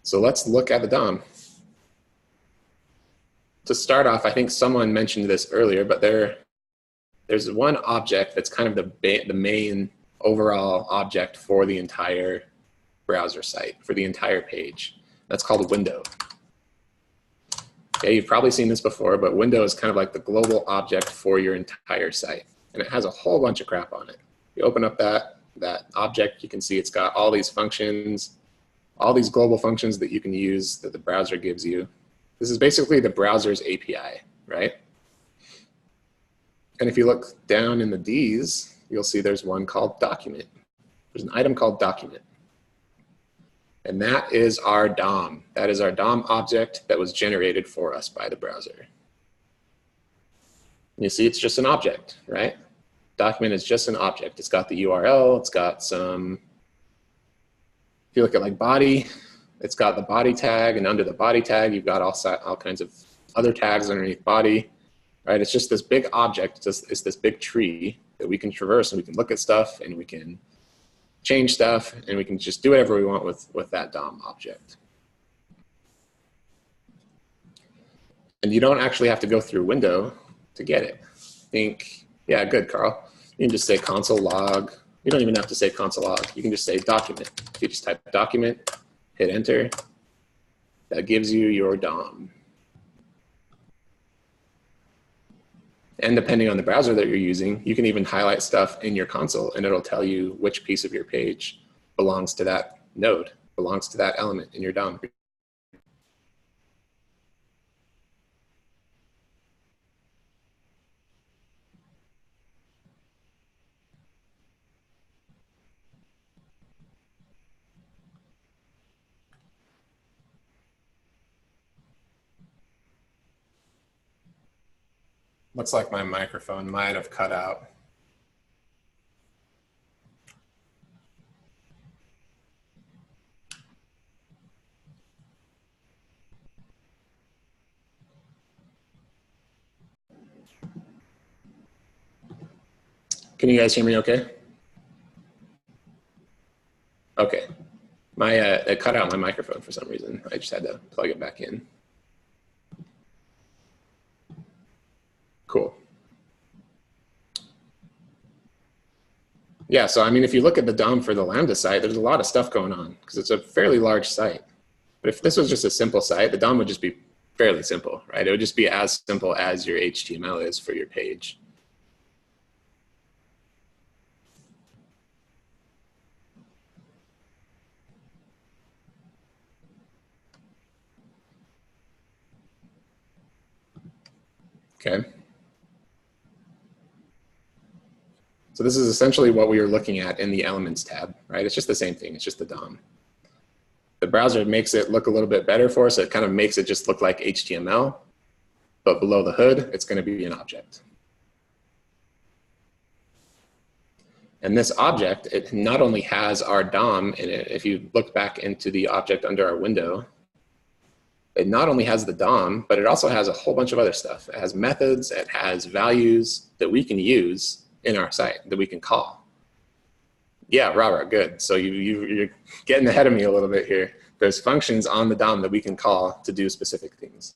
So let's look at the DOM. To start off, I think someone mentioned this earlier, but there's one object that's kind of the main overall object for the entire browser site, for the entire page. That's called window. Okay, you've probably seen this before, but window is kind of like the global object for your entire site. And it has a whole bunch of crap on it. You open up that object, you can see it's got all these functions, all these global functions that you can use that the browser gives you. This is basically the browser's API, right? And if you look down in the Ds, you'll see there's one called document. There's an item called document. And that is our DOM. That is our DOM object that was generated for us by the browser. You see, it's just an object, right? Document is just an object. It's got the URL, it's got some, if you look at like body, it's got the body tag, and under the body tag, you've got all kinds of other tags underneath body, right? It's just this big object, it's this big tree that we can traverse, and we can look at stuff, and we can change stuff, and we can just do whatever we want with that DOM object. And you don't actually have to go through window to get it. Think, yeah, good, Carl. You can just say console log. You don't even have to say console log. You can just say document. If you just type document, hit enter, that gives you your DOM. And depending on the browser that you're using, you can even highlight stuff in your console and it'll tell you which piece of your page belongs to that node, belongs to that element in your DOM. Looks like my microphone might have cut out. Can you guys hear me okay? Okay. It cut out my microphone for some reason. I just had to plug it back in. Cool. Yeah, so I mean, if you look at the DOM for the Lambda site, there's a lot of stuff going on because it's a fairly large site. But if this was just a simple site, the DOM would just be fairly simple, right? It would just be as simple as your HTML is for your page. Okay. So this is essentially what we were looking at in the Elements tab, right? It's just the same thing. It's just the DOM. The browser makes it look a little bit better for us. It kind of makes it just look like HTML, but below the hood, it's going to be an object. And this object, it not only has our DOM in it, if you look back into the object under our window, it not only has the DOM, but it also has a whole bunch of other stuff. It has methods, it has values that we can use in our site, that we can call. Yeah, Robert, good. So you're getting ahead of me a little bit here. There's functions on the DOM that we can call to do specific things.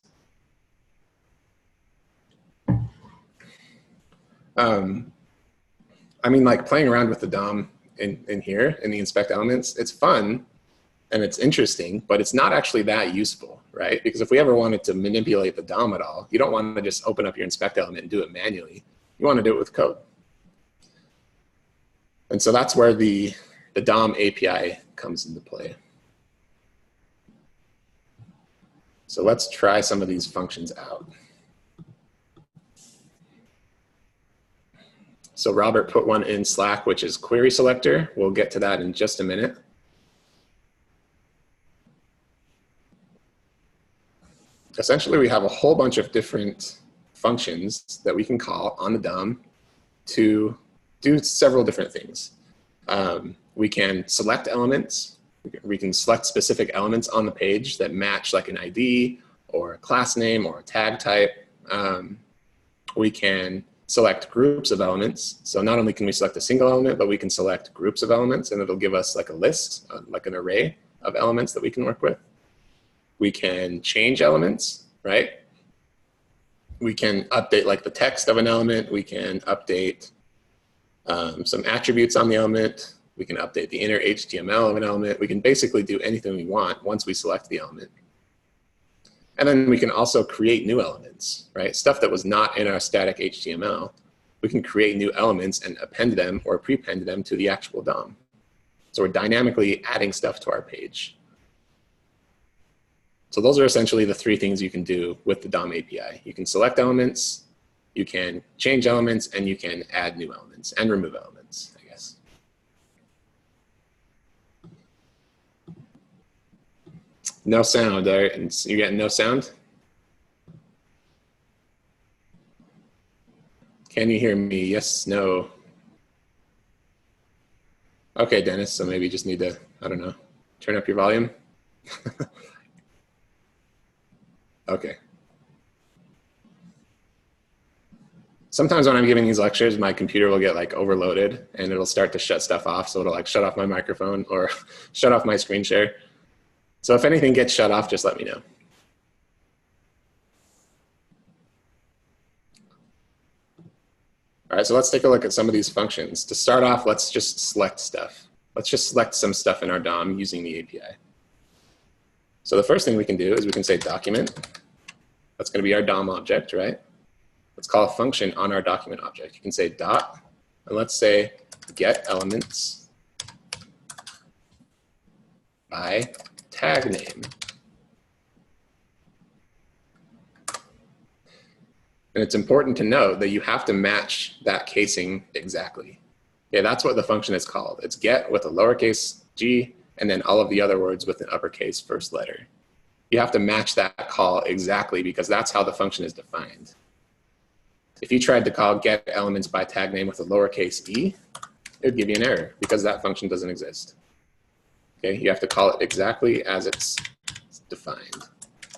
I mean, like playing around with the DOM in here, in the inspect elements, it's fun and it's interesting, but it's not actually that useful, right? Because if we ever wanted to manipulate the DOM at all, you don't want to just open up your inspect element and do it manually. You want to do it with code. And so that's where the DOM API comes into play. So let's try some of these functions out. So Robert put one in Slack, which is query selector. We'll get to that in just a minute. Essentially, we have a whole bunch of different functions that we can call on the DOM to do several different things. We can select elements. We can select specific elements on the page that match like an ID or a class name or a tag type. We can select groups of elements. So not only can we select a single element, but we can select groups of elements, and it'll give us like a list, like an array of elements that we can work with. We can change elements, right? We can update like the text of an element. We can update some attributes on the element. We can update the inner HTML of an element. We can basically do anything we want once we select the element. And then we can also create new elements, right? Stuff that was not in our static HTML. We can create new elements and append them or prepend them to the actual DOM. So we're dynamically adding stuff to our page. So those are essentially the three things you can do with the DOM API. You can select elements, you can change elements, and you can add new elements and remove elements, I guess. No sound, and you getting no sound? Can you hear me? Yes, no. Okay, Dennis, so maybe you just need to, I don't know, turn up your volume. Okay. Sometimes when I'm giving these lectures, my computer will get like overloaded and it'll start to shut stuff off. So it'll like shut off my microphone or shut off my screen share. So if anything gets shut off, just let me know. All right, so let's take a look at some of these functions. To start off, let's just select stuff. Let's just select some stuff in our DOM using the API. So the first thing we can do is we can say document. That's going to be our DOM object, right? Let's call a function on our document object. You can say dot, and let's say get elements by tag name. And it's important to note that you have to match that casing exactly. Okay, that's what the function is called. It's get with a lowercase g, and then all of the other words with an uppercase first letter. You have to match that call exactly because that's how the function is defined. If you tried to call get elements by tag name with a lowercase e, it would give you an error because that function doesn't exist. Okay, you have to call it exactly as it's defined.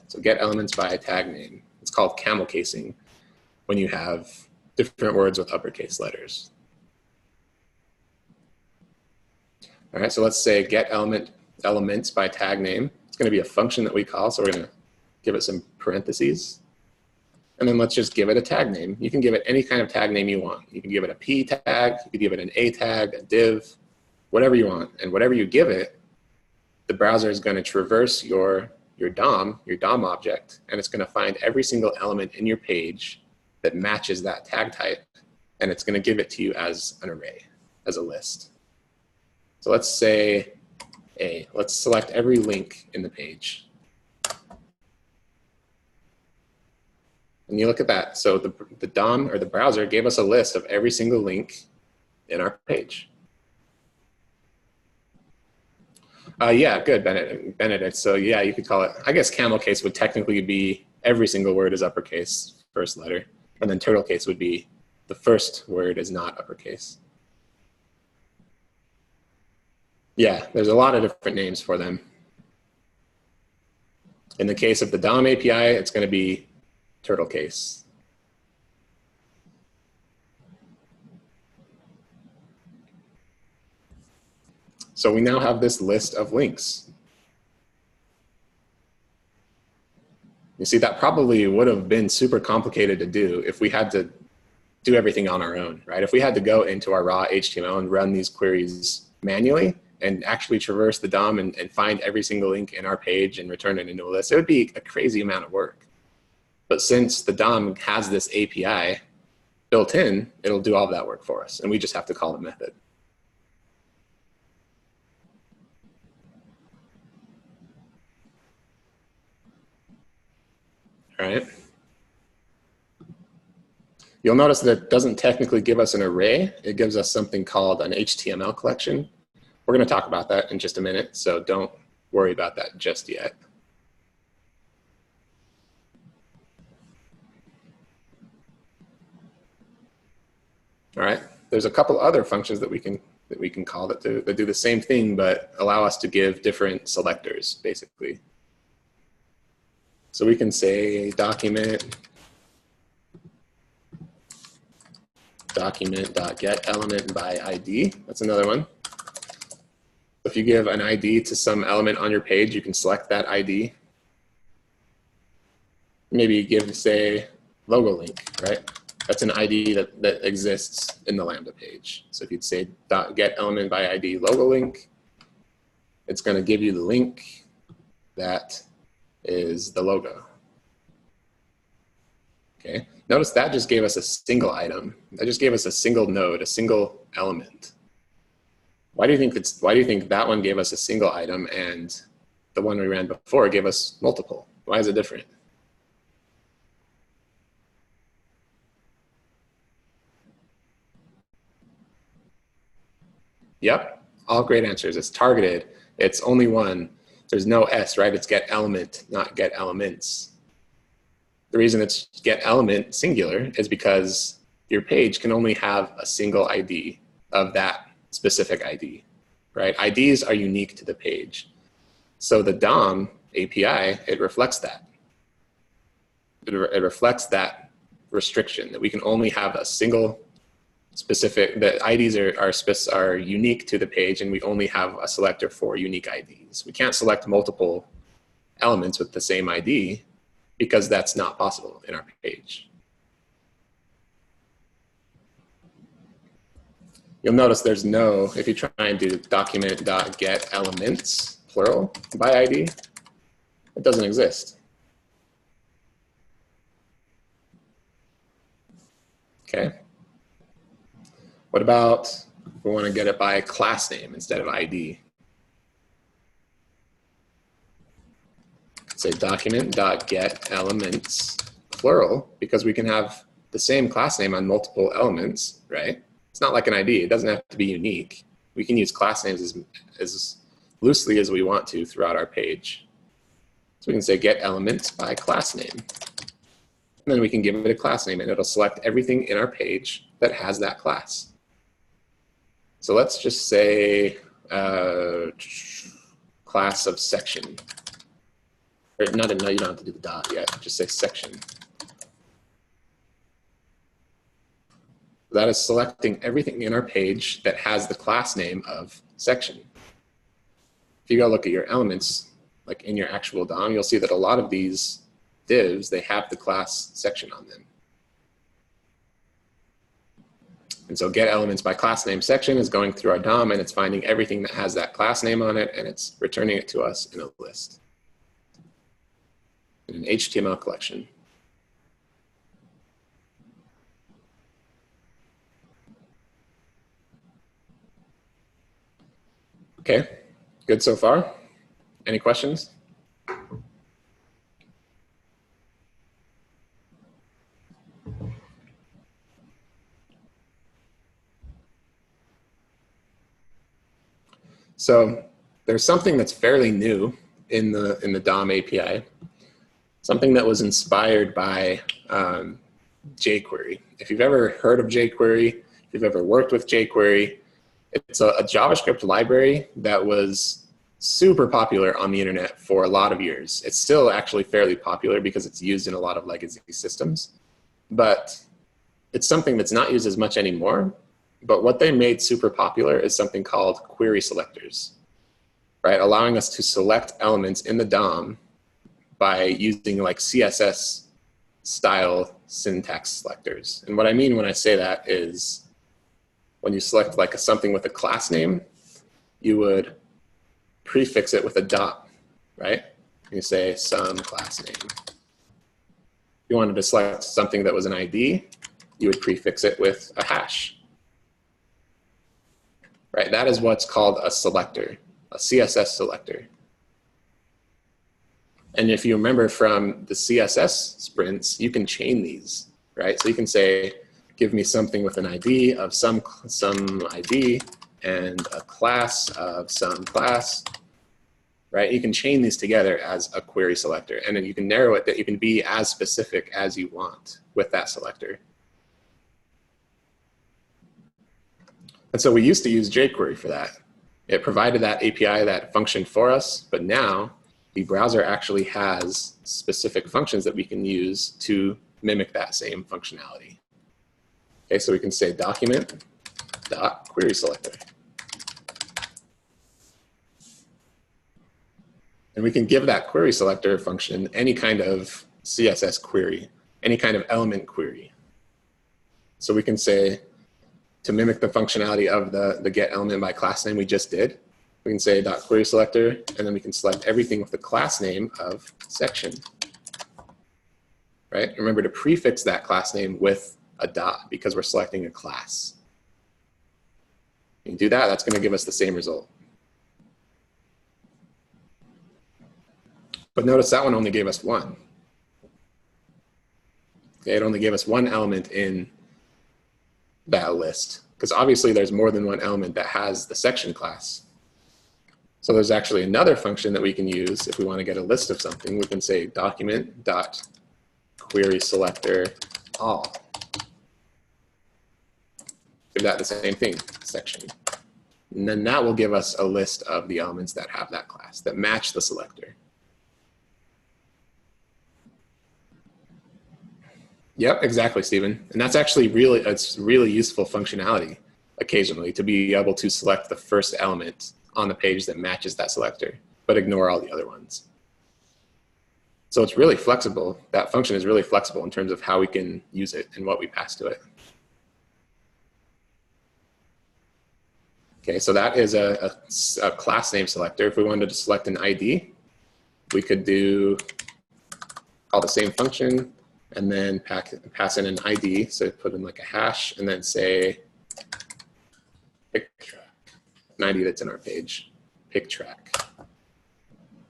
So get elements by tag name. It's called camel casing when you have different words with uppercase letters. All right, so let's say get elements by tag name. It's going to be a function that we call, so we're going to give it some parentheses. And then let's just give it a tag name. You can give it any kind of tag name you want. You can give it a P tag, you can give it an A tag, a div, whatever you want. And whatever you give it, the browser is going to traverse your DOM object, and it's going to find every single element in your page that matches that tag type, and it's going to give it to you as an array, as a list. So let's say A. Let's select every link in the page. And you look at that. So the DOM or the browser gave us a list of every single link in our page. Yeah, good, Benedict. So yeah, you could call it, I guess camel case would technically be every single word is uppercase, first letter. And then turtle case would be the first word is not uppercase. Yeah, there's a lot of different names for them. In the case of the DOM API, it's going to be turtle case. So we now have this list of links. You see, that probably would have been super complicated to do if we had to do everything on our own, right? If we had to go into our raw HTML and run these queries manually and actually traverse the DOM and find every single link in our page and return it into a list, it would be a crazy amount of work. But since the DOM has this API built in, it'll do all of that work for us, and we just have to call the method. All right. You'll notice that it doesn't technically give us an array. It gives us something called an HTML collection. We're going to talk about that in just a minute, so don't worry about that just yet. All right. There's a couple other functions that we can call that do the same thing, but allow us to give different selectors, basically. So we can say document.get element by ID. That's another one. If you give an ID to some element on your page, you can select that ID. Maybe give, say, logo link, right? That's an ID that exists in the Lambda page. So if you'd say .get element by ID logo link, it's going to give you the link that is the logo. Okay. Notice that just gave us a single item. That just gave us a single node, a single element. Why do you think that one gave us a single item and the one we ran before gave us multiple? Why is it different? Yep, all great answers. It's targeted. It's only one. There's no S, right? It's get element, not get elements. The reason it's get element singular is because your page can only have a single ID of that specific ID, right? IDs are unique to the page. So the DOM API, it reflects that. It reflects that restriction that we can only have a single specific, the IDs are unique to the page, and we only have a selector for unique IDs. We can't select multiple elements with the same ID because that's not possible in our page. You'll notice there's no, if you try and do document.get elements, plural, by ID, it doesn't exist. Okay. What about if we want to get it by class name instead of ID? Say document.get elements, plural, because we can have the same class name on multiple elements, right? It's not like an ID. It doesn't have to be unique. We can use class names as loosely as we want to throughout our page. So we can say get elements by class name. And then we can give it a class name, and it'll select everything in our page that has that class. So let's just say class of section. Or no, you don't have to do the dot yet. Just say section. That is selecting everything in our page that has the class name of section. If you go look at your elements, like in your actual DOM, you'll see that a lot of these divs, they have the class section on them. And so get elements by class name section is going through our DOM, and it's finding everything that has that class name on it, and it's returning it to us in a list, in an HTML collection. Okay, good so far. Any questions? So there's something that's fairly new in the DOM API, something that was inspired by jQuery. If you've ever heard of jQuery, if you've ever worked with jQuery, It's a JavaScript library that was super popular on the internet for a lot of years. It's still actually fairly popular because it's used in a lot of legacy systems, but it's something that's not used as much anymore. But what they made super popular is something called query selectors, right? Allowing us to select elements in the DOM by using like CSS style syntax selectors. And what I mean when I say that is when you select like something with a class name, you would prefix it with a dot, right? You say some class name. If you wanted to select something that was an ID, you would prefix it with a hash, right? That is what's called a selector, a CSS selector. And if you remember from the CSS sprints, you can chain these, right? So you can say, give me something with an ID of some ID and a class of some class, right? You can chain these together as a query selector, and then you can narrow it that you can be as specific as you want with that selector. And so we used to use jQuery for that. It provided that API, that function for us, but now the browser actually has specific functions that we can use to mimic that same functionality. Okay, so we can say document.querySelector. And we can give that query selector function any kind of CSS query, any kind of element query. So we can say, to mimic the functionality of the get element by class name we just did, we can say .querySelector, and then we can select everything with the class name of section. Right? Remember to prefix that class name with a dot because we're selecting a class. You can do that, that's going to give us the same result. But notice that one only gave us one. Okay, it only gave us one element in that list, because obviously there's more than one element that has the section class. So there's actually another function that we can use if we want to get a list of something. We can say document.querySelector all. Give that the same thing, section. And then that will give us a list of the elements that have that class, that match the selector. Yep, exactly, Stephen. And that's actually it's really useful functionality occasionally to be able to select the first element on the page that matches that selector, but ignore all the other ones. So it's really flexible. That function is really flexible in terms of how we can use it and what we pass to it. Okay, so that is a class name selector. If we wanted to select an ID, we could call the same function and then pass in an ID. So put in like a hash and then say pick track, an ID that's in our page, pick track.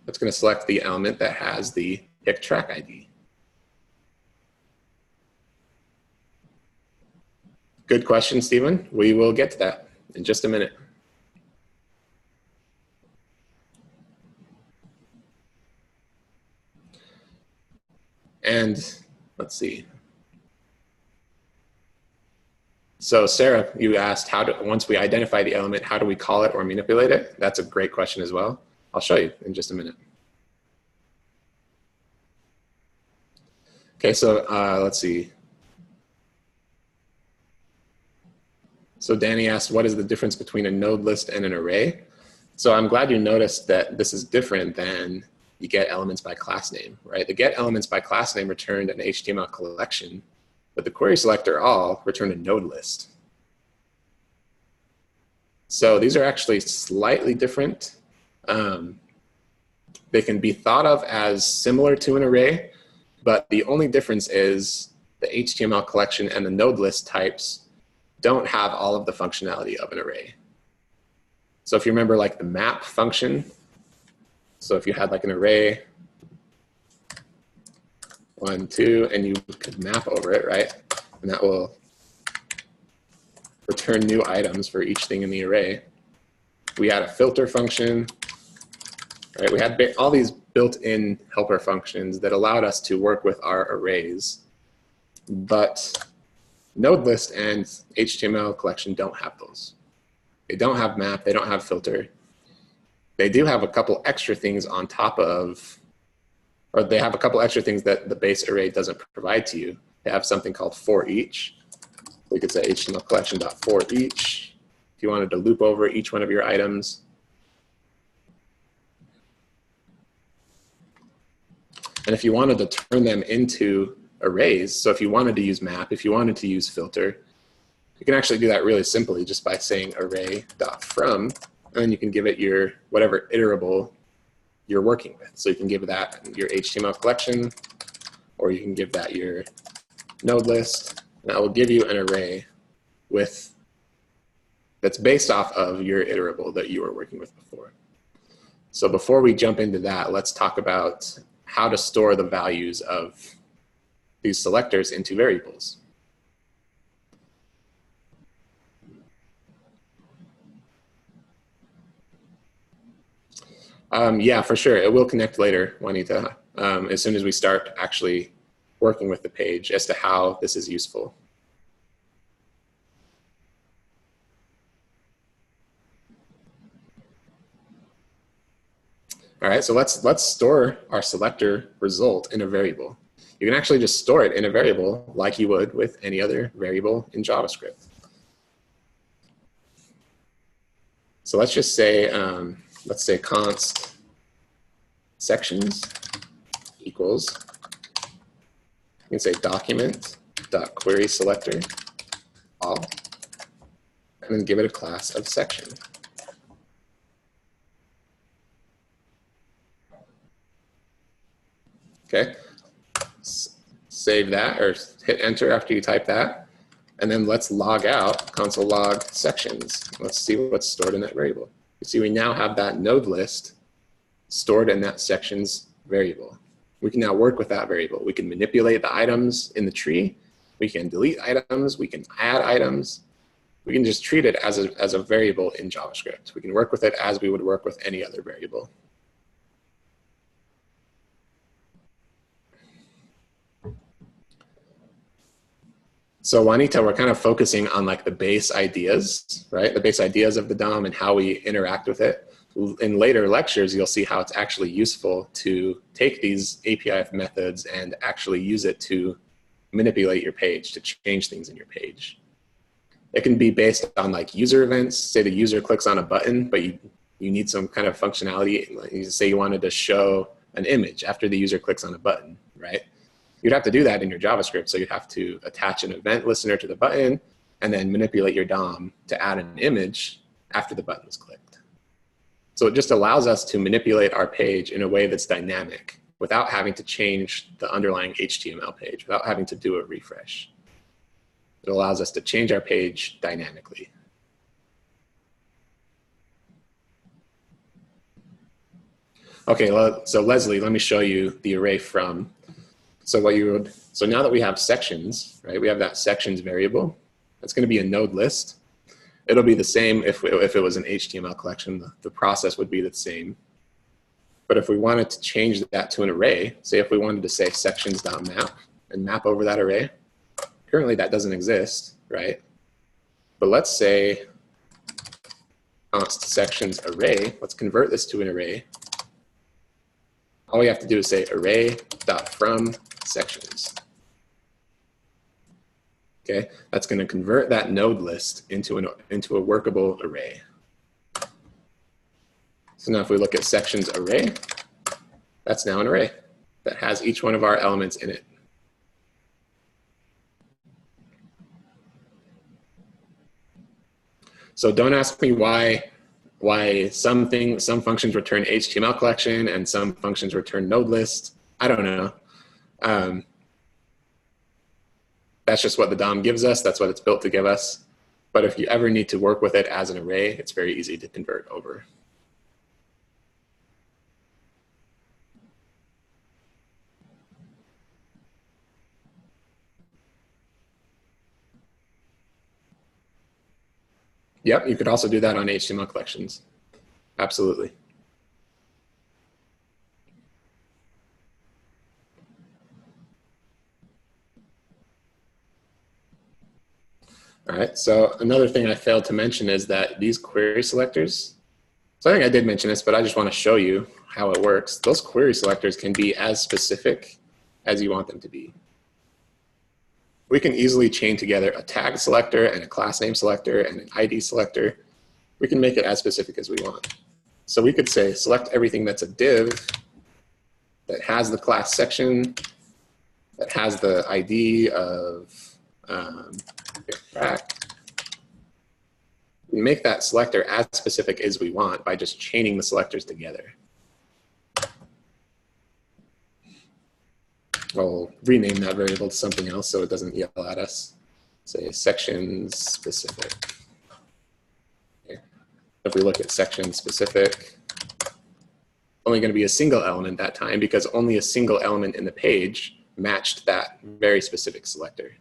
That's going to select the element that has the pick track ID. Good question, Stephen. We will get to that in just a minute. And let's see. So Sarah, you asked once we identify the element, how do we call it or manipulate it? That's a great question as well. I'll show you in just a minute. Okay, so let's see. So Danny asked, what is the difference between a node list and an array? So I'm glad you noticed that this is different than you get elements by class name, right? The get elements by class name returned an HTML collection, but the query selector all returned a node list. So these are actually slightly different. They can be thought of as similar to an array, but the only difference is the HTML collection and the node list types don't have all of the functionality of an array. So if you remember like the map function, so if you had like an array, 1, 2, and you could map over it, right? And that will return new items for each thing in the array. We had a filter function, right? We had all these built-in helper functions that allowed us to work with our arrays, but node list and HTML collection don't have those. They don't have map, they don't have filter. They do have a couple extra things on top of, or they have a couple extra things that the base array doesn't provide to you. They have something called for each. We could say HTML collection.for each if you wanted to loop over each one of your items. And if you wanted to turn them into arrays, so if you wanted to use map, if you wanted to use filter, you can actually do that really simply just by saying array.from, and then you can give it your whatever iterable you're working with. So you can give that your HTML collection, or you can give that your node list, and that will give you an array that's based off of your iterable that you were working with before. So before we jump into that, let's talk about how to store the values of these selectors into variables. Yeah, for sure. It will connect later, Juanita, as soon as we start actually working with the page as to how this is useful. All right, so let's store our selector result in a variable. You can actually just store it in a variable like you would with any other variable in JavaScript. So let's just say, let's say const sections equals, you can say document.querySelector all, and then give it a class of section. Okay, save that or hit enter after you type that. And then let's log out console log sections. Let's see what's stored in that variable. You see we now have that node list stored in that sections variable. We can now work with that variable. We can manipulate the items in the tree. We can delete items. We can add items. We can just treat it as a variable in JavaScript. We can work with it as we would work with any other variable. So Juanita, we're kind of focusing on like the base ideas, right? The base ideas of the DOM and how we interact with it. In later lectures, you'll see how it's actually useful to take these API methods and actually use it to manipulate your page, to change things in your page. It can be based on like user events. Say the user clicks on a button, but you need some kind of functionality. Like you say you wanted to show an image after the user clicks on a button, right? You'd have to do that in your JavaScript. So you'd have to attach an event listener to the button and then manipulate your DOM to add an image after the button is clicked. So it just allows us to manipulate our page in a way that's dynamic without having to change the underlying HTML page, without having to do a refresh. It allows us to change our page dynamically. Okay, so Leslie, let me show you the array from. So now that we have sections, right? We have that sections variable. That's going to be a node list. It'll be the same if it was an HTML collection. The process would be the same. But if we wanted to change that to an array, say if we wanted to say sections.map and map over that array, currently that doesn't exist, right? But let's say const sections array. Let's convert this to an array. All we have to do is say array.from sections. Okay, that's going to convert that node list into a workable array. So now if we look at sections array, that's now an array that has each one of our elements in it. So don't ask me why some functions return HTML collection and some functions return node list. I don't know. That's just what the DOM gives us. That's what it's built to give us. But if you ever need to work with it as an array, it's very easy to convert over. Yep, you could also do that on HTML collections. Absolutely. All right, so another thing I failed to mention is that these query selectors, so I think I did mention this, but I just want to show you how it works. Those query selectors can be as specific as you want them to be. We can easily chain together a tag selector and a class name selector and an ID selector. We can make it as specific as we want. So we could say select everything that's a div that has the class section, that has the ID of track. We make that selector as specific as we want by just chaining the selectors together. I'll rename that variable to something else so it doesn't yell at us. Say section specific. Okay. If we look at section specific, only going to be a single element that time because only a single element in the page matched that very specific selector.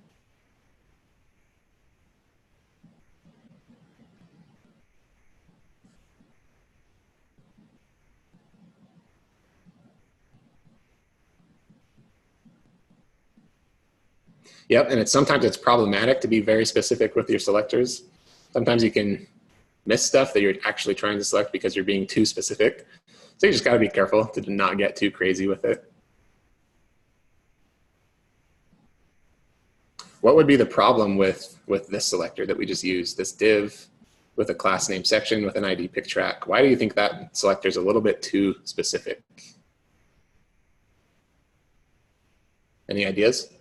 Yep, and sometimes it's problematic to be very specific with your selectors. Sometimes you can miss stuff that you're actually trying to select because you're being too specific. So you just got to be careful to not get too crazy with it. What would be the problem with this selector that we just used, this div with a class name section with an ID pick track? Why do you think that selector is a little bit too specific? Any ideas?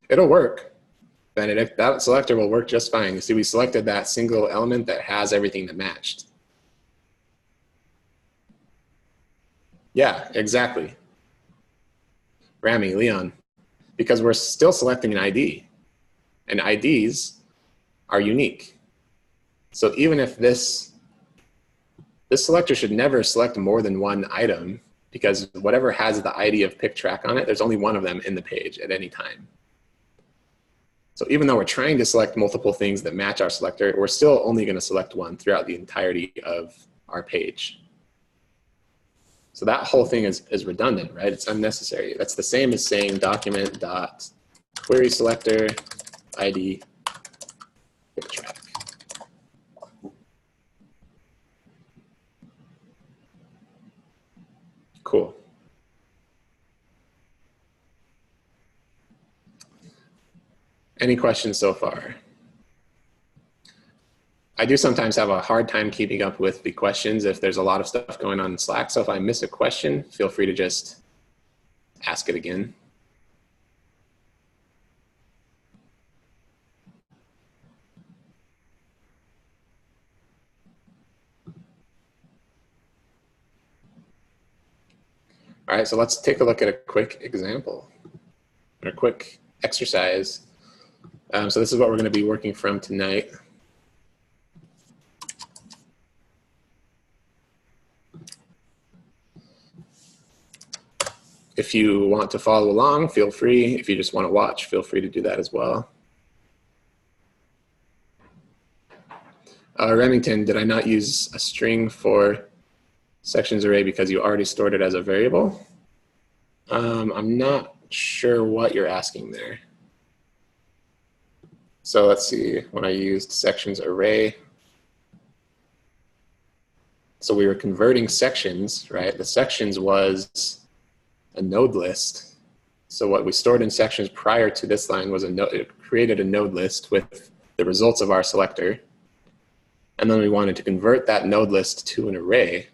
It'll work, Benedict. That selector will work just fine. You see, we selected that single element that has everything that matched. Yeah, exactly. Rami, Leon, because we're still selecting an ID, and IDs are unique. So even if this selector should never select more than one item, because whatever has the ID of pick track on it, there's only one of them in the page at any time. So even though we're trying to select multiple things that match our selector, we're still only going to select one throughout the entirety of our page. So that whole thing is redundant, right? It's unnecessary. That's the same as saying document.query selector ID pick track. Cool. Any questions so far? I do sometimes have a hard time keeping up with the questions if there's a lot of stuff going on in Slack. So if I miss a question, feel free to just ask it again. All right, so let's take a look at a quick example, or a quick exercise. So this is what we're going to be working from tonight. If you want to follow along, feel free. If you just want to watch, feel free to do that as well. Remington, did I not use a string for sections array because you already stored it as a variable? I'm not sure what you're asking there. So let's see, when I used sections array, so we were converting sections, right? The sections was a node list. So what we stored in sections prior to this line was it created a node list with the results of our selector. And then we wanted to convert that node list to an array.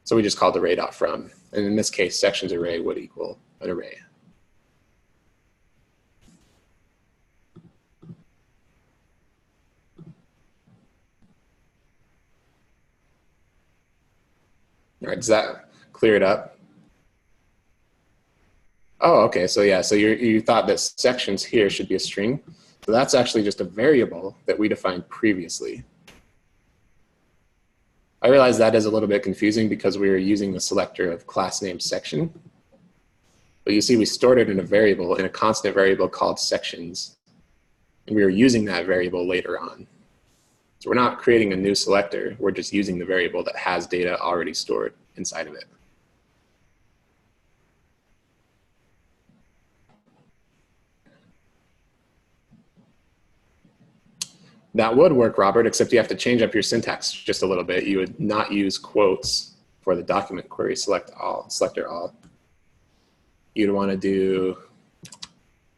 So we just called array.from. And in this case, sections array would equal an array. All right, does that clear it up? Oh, okay, so yeah, so you thought that sections here should be a string. So that's actually just a variable that we defined previously. I realize that is a little bit confusing because we were using the selector of class name section. But you see we stored it in a variable, in a constant variable called sections. And we were using that variable later on. So we're not creating a new selector. We're just using the variable that has data already stored inside of it. That would work, Robert, except you have to change up your syntax just a little bit. You would not use quotes for the document query selector all. You'd want to do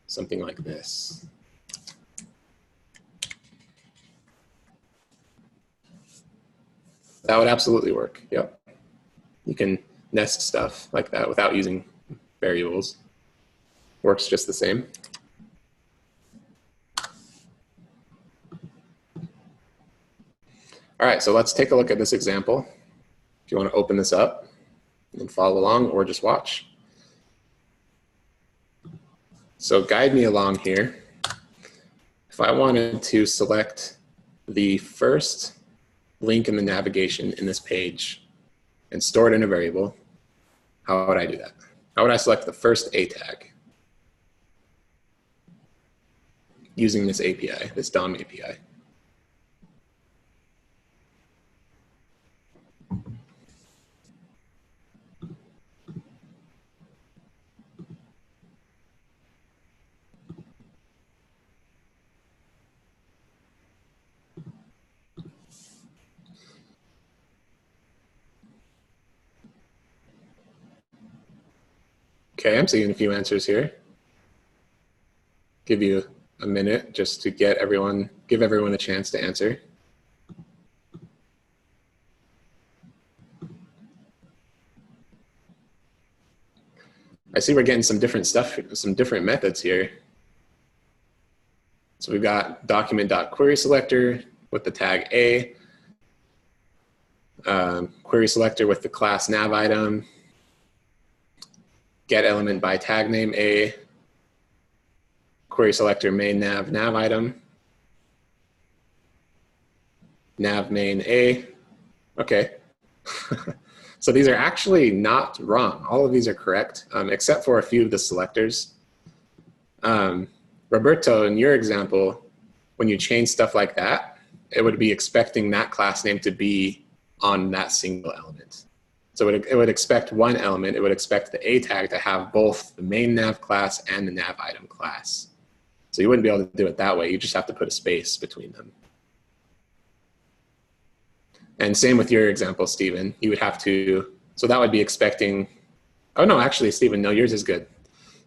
something like this. That would absolutely work. Yep. You can nest stuff like that without using variables. Works just the same. All right, so let's take a look at this example. If you want to open this up and follow along or just watch. So guide me along here. If I wanted to select the first link in the navigation in this page and store it in a variable, how would I do that? How would I select the first A tag using this API, this DOM API? Okay, I'm seeing a few answers here. Give you a minute just to give everyone a chance to answer. I see we're getting some different stuff, some different methods here. So we've got document.querySelector with the tag A, query selector with the class nav item, get element by tag name A, query selector main nav item, nav main A. Okay. So these are actually not wrong. All of these are correct, except for a few of the selectors. Roberto, in your example, when you change stuff like that, it would be expecting that class name to be on that single element. So it would expect one element. It would expect the A tag to have both the main nav class and the nav item class. So you wouldn't be able to do it that way. You just have to put a space between them. And same with your example, Stephen. You would have to, so that would be expecting, oh no, actually, Stephen, no, yours is good.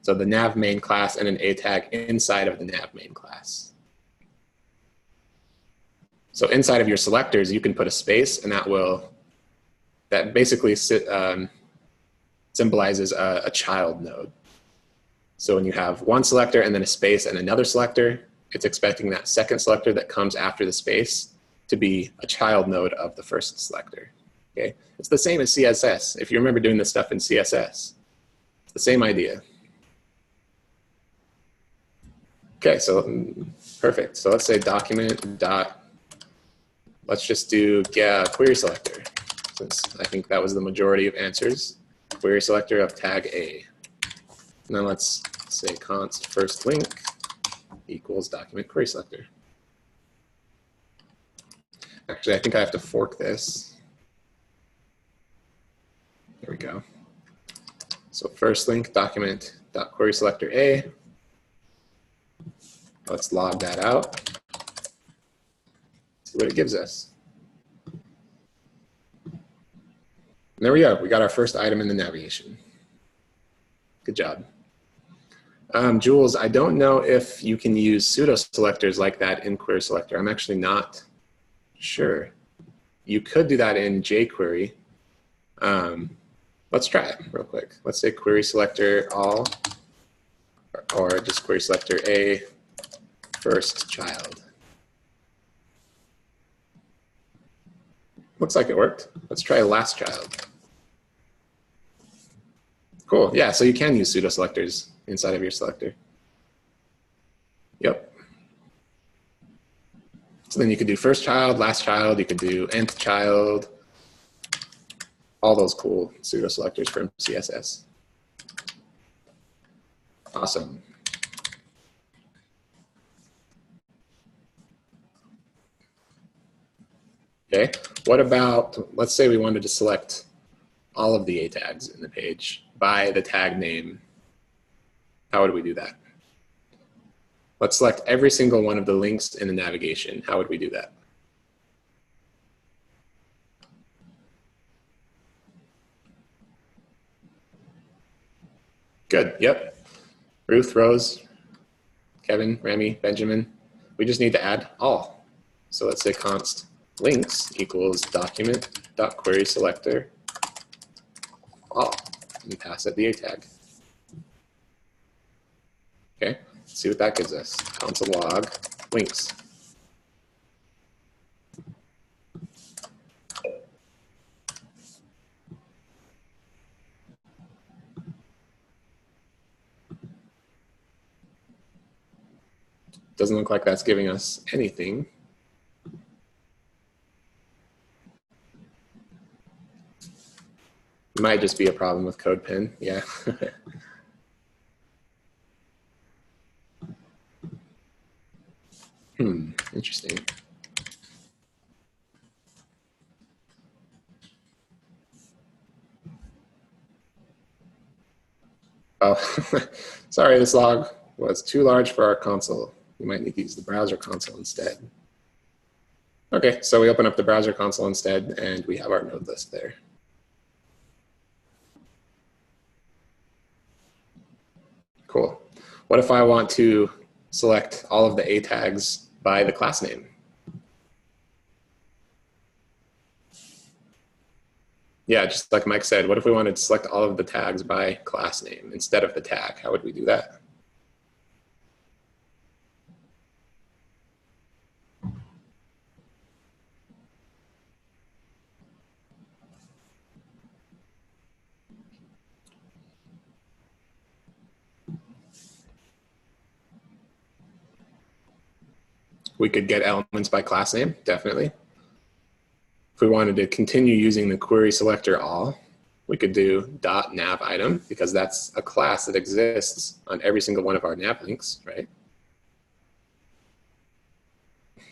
So the nav main class and an A tag inside of the nav main class. So inside of your selectors, you can put a space, and that basically symbolizes a child node. So when you have one selector and then a space and another selector, it's expecting that second selector that comes after the space to be a child node of the first selector. Okay, it's the same as CSS. If you remember doing this stuff in CSS, it's the same idea. Okay, so perfect. So let's say document dot, let's just do query selector, since I think that was the majority of answers. Query selector of tag A. And then let's say const first link equals document query selector. Actually, I think I have to fork this. There we go. So first link document dot query selector A. Let's log that out. See what it gives us. And there we go. We got our first item in the navigation. Good job. Jules, I don't know if you can use pseudo selectors like that in query selector. I'm actually not sure. You could do that in jQuery. Let's try it real quick. Let's say query selector all, or just query selector A, first child. Looks like it worked. Let's try last child. Cool. Yeah, so you can use pseudo selectors inside of your selector. Yep. So then you could do first child, last child, you could do nth child, all those cool pseudo selectors from CSS. Awesome. Okay, what about, let's say we wanted to select all of the A tags in the page by the tag name. How would we do that? Let's select every single one of the links in the navigation. How would we do that? Good, yep. Ruth, Rose, Kevin, Remy, Benjamin. We just need to add all. So let's say const links equals document.querySelector all. And pass it the A tag. Okay, let's see what that gives us. Console log links. Doesn't look like that's giving us anything. Might just be a problem with CodePen, yeah. Interesting. Oh, sorry, this log was too large for our console. We might need to use the browser console instead. Okay, so we open up the browser console instead, and we have our node list there. Cool. What if I want to select all of the A tags by the class name? Yeah, just like Mike said, what if we wanted to select all of the tags by class name instead of the tag? How would we do that? We could get elements by class name, definitely. If we wanted to continue using the query selector all, we could do .nav item because that's a class that exists on every single one of our nav links, right?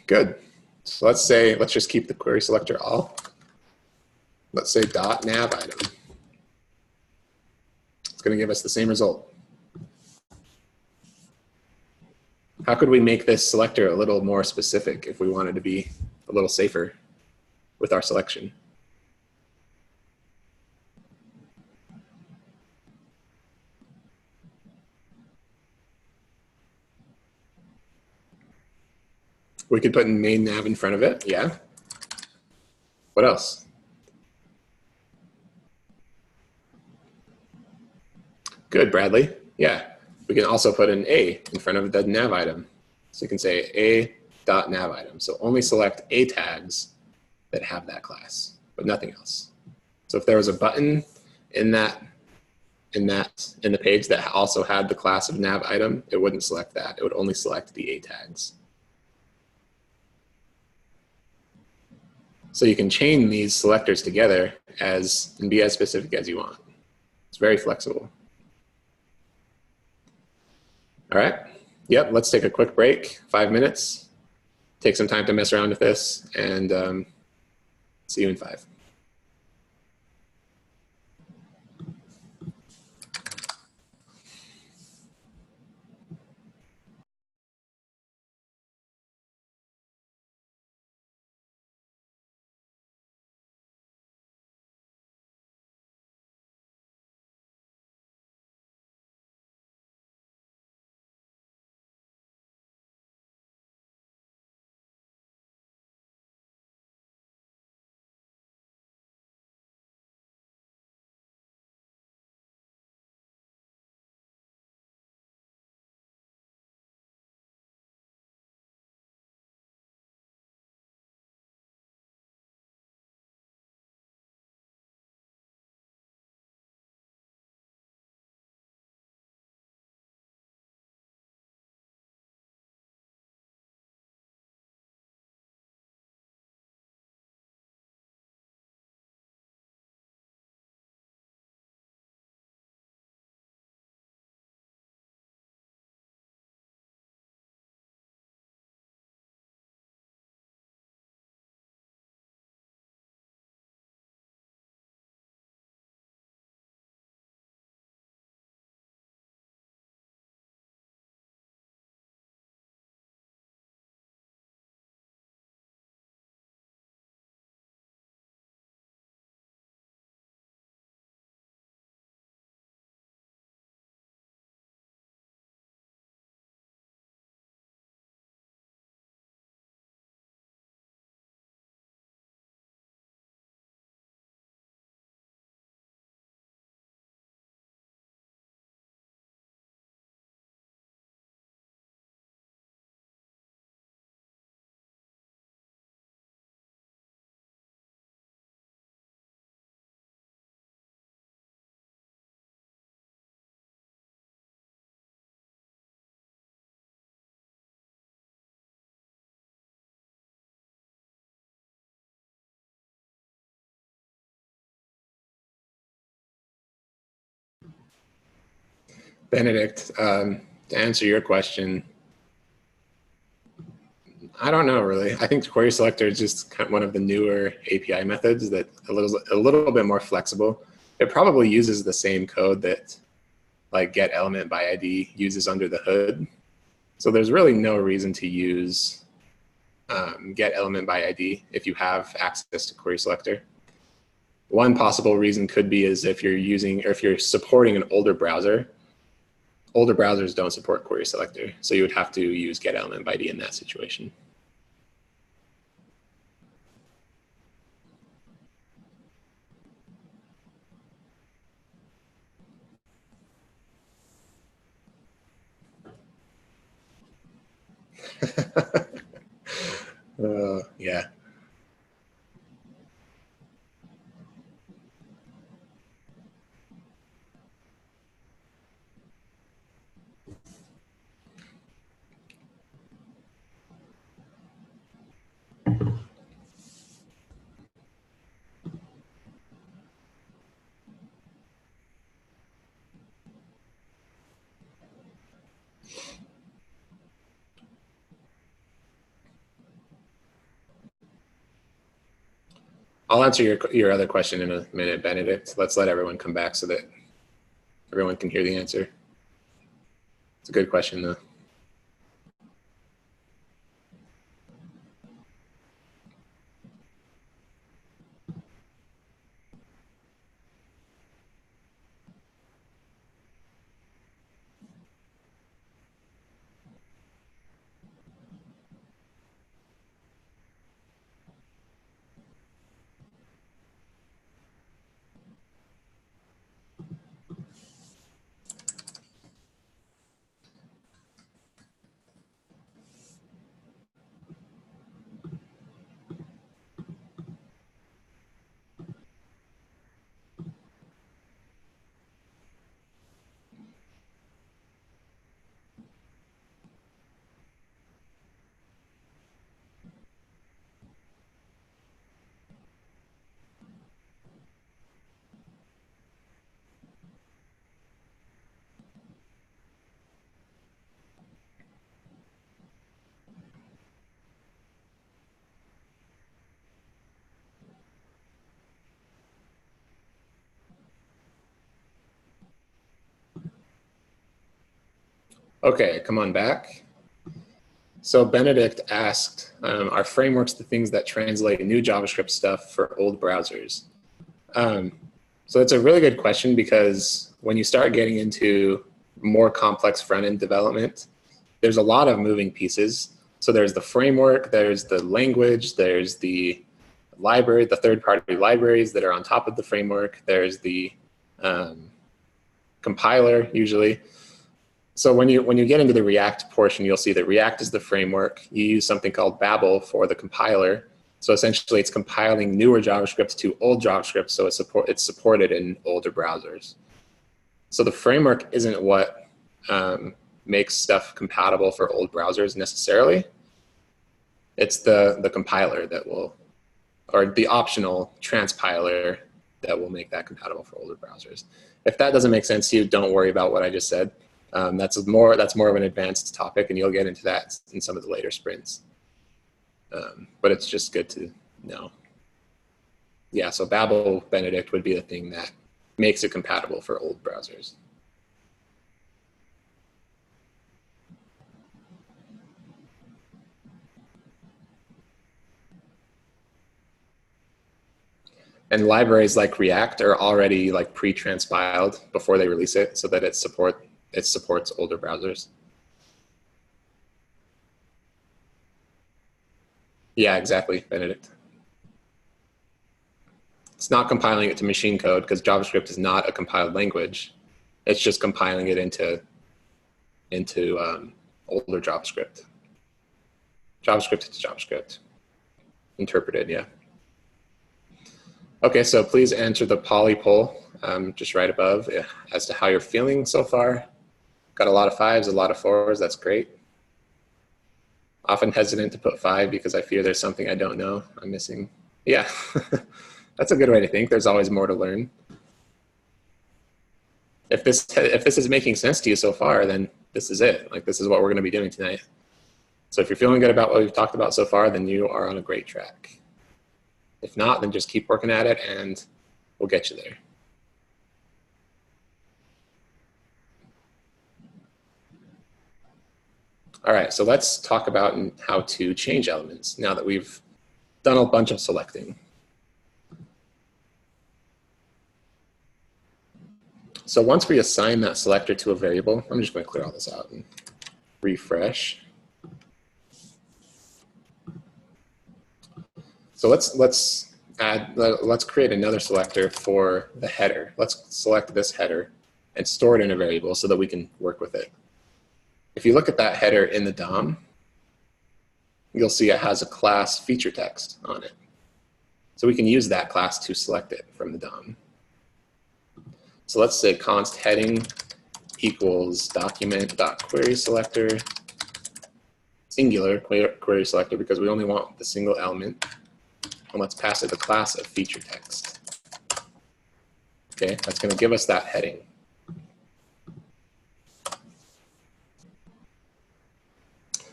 Good. So let's just keep the query selector all. Let's say .nav item. It's going to give us the same result. How could we make this selector a little more specific if we wanted to be a little safer with our selection? We could put main nav in front of it, yeah. What else? Good, Bradley. Yeah, we can also put an A in front of the nav item. So you can say A.nav item. So only select A tags that have that class, but nothing else. So if there was a button in the page that also had the class of nav item, it wouldn't select that. It would only select the A tags. So you can chain these selectors together and be as specific as you want. It's very flexible. All right. Yep, let's take a quick break, 5 minutes. Take some time to mess around with this, and see you in 5. Benedict, to answer your question, I don't know really. I think query selector is just kind of one of the newer API methods that a little bit more flexible. It probably uses the same code that like get element by ID uses under the hood. So there's really no reason to use get element by ID if you have access to query selector. One possible reason could be is if you're using or if you're supporting an older browser. Older browsers don't support query selector, so you would have to use get element by ID in that situation. Yeah. I'll answer your other question in a minute, Benedict. Let's let everyone come back so that everyone can hear the answer. It's a good question, though. Okay, come on back. So Benedict asked, are frameworks the things that translate new JavaScript stuff for old browsers? So it's a really good question because when you start getting into more complex front-end development, there's a lot of moving pieces. So there's the framework, there's the language, there's the library, the third-party libraries that are on top of the framework, there's the compiler usually. So when you get into the React portion, you'll see that React is the framework. You use something called Babel for the compiler. So essentially, it's compiling newer JavaScript to old JavaScript, so it's supported in older browsers. So the framework isn't what makes stuff compatible for old browsers necessarily. It's the compiler that will, or the optional transpiler that will make that compatible for older browsers. If that doesn't make sense to you, don't worry about what I just said. That's more of an advanced topic, and you'll get into that in some of the later sprints. But it's just good to know. Yeah, so Babel Benedict would be the thing that makes it compatible for old browsers. And libraries like React are already like pre-transpiled before they release it so that it supports older browsers. Yeah, exactly, Benedict. It's not compiling it to machine code because JavaScript is not a compiled language. It's just compiling it into older JavaScript. JavaScript to JavaScript. Interpreted, yeah. Okay, so please answer the poly poll just right above as to how you're feeling so far. Got a lot of 5s, a lot of 4s, that's great. Often hesitant to put 5 because I fear there's something I don't know I'm missing. Yeah, that's a good way to think. There's always more to learn. if this is making sense to you so far, then this is it. Like, this is what we're going to be doing tonight. So if you're feeling good about what we've talked about so far, then you are on a great track. If not, then just keep working at it and we'll get you there. All right, so let's talk about how to change elements now that we've done a bunch of selecting. So once we assign that selector to a variable, I'm just going to clear all this out and refresh. So let's create another selector for the header. Let's select this header and store it in a variable so that we can work with it. If you look at that header in the DOM, you'll see it has a class feature text on it. So we can use that class to select it from the DOM. So let's say const heading equals document.querySelector, singular query selector, because we only want the single element. And let's pass it the class of feature text. Okay, that's going to give us that heading.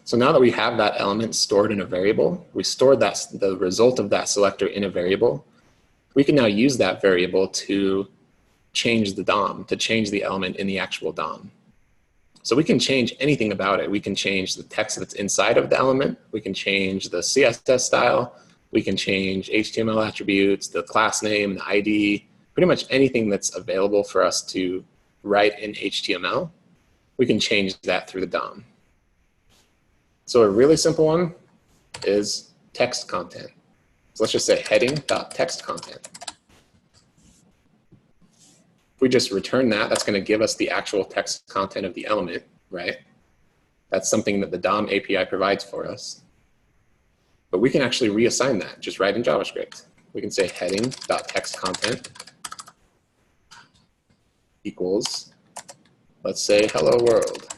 So now that we have that element stored in a variable, we stored the result of that selector in a variable, we can now use that variable to change the DOM, to change the element in the actual DOM. So we can change anything about it. We can change the text that's inside of the element. We can change the CSS style. We can change HTML attributes, the class name, the ID, pretty much anything that's available for us to write in HTML. We can change that through the DOM. So a really simple one is text content. So let's just say heading.textContent. If we just return that, that's going to give us the actual text content of the element, right? That's something that the DOM API provides for us. But we can actually reassign that just right in JavaScript. We can say heading.textContent equals, let's say, hello world.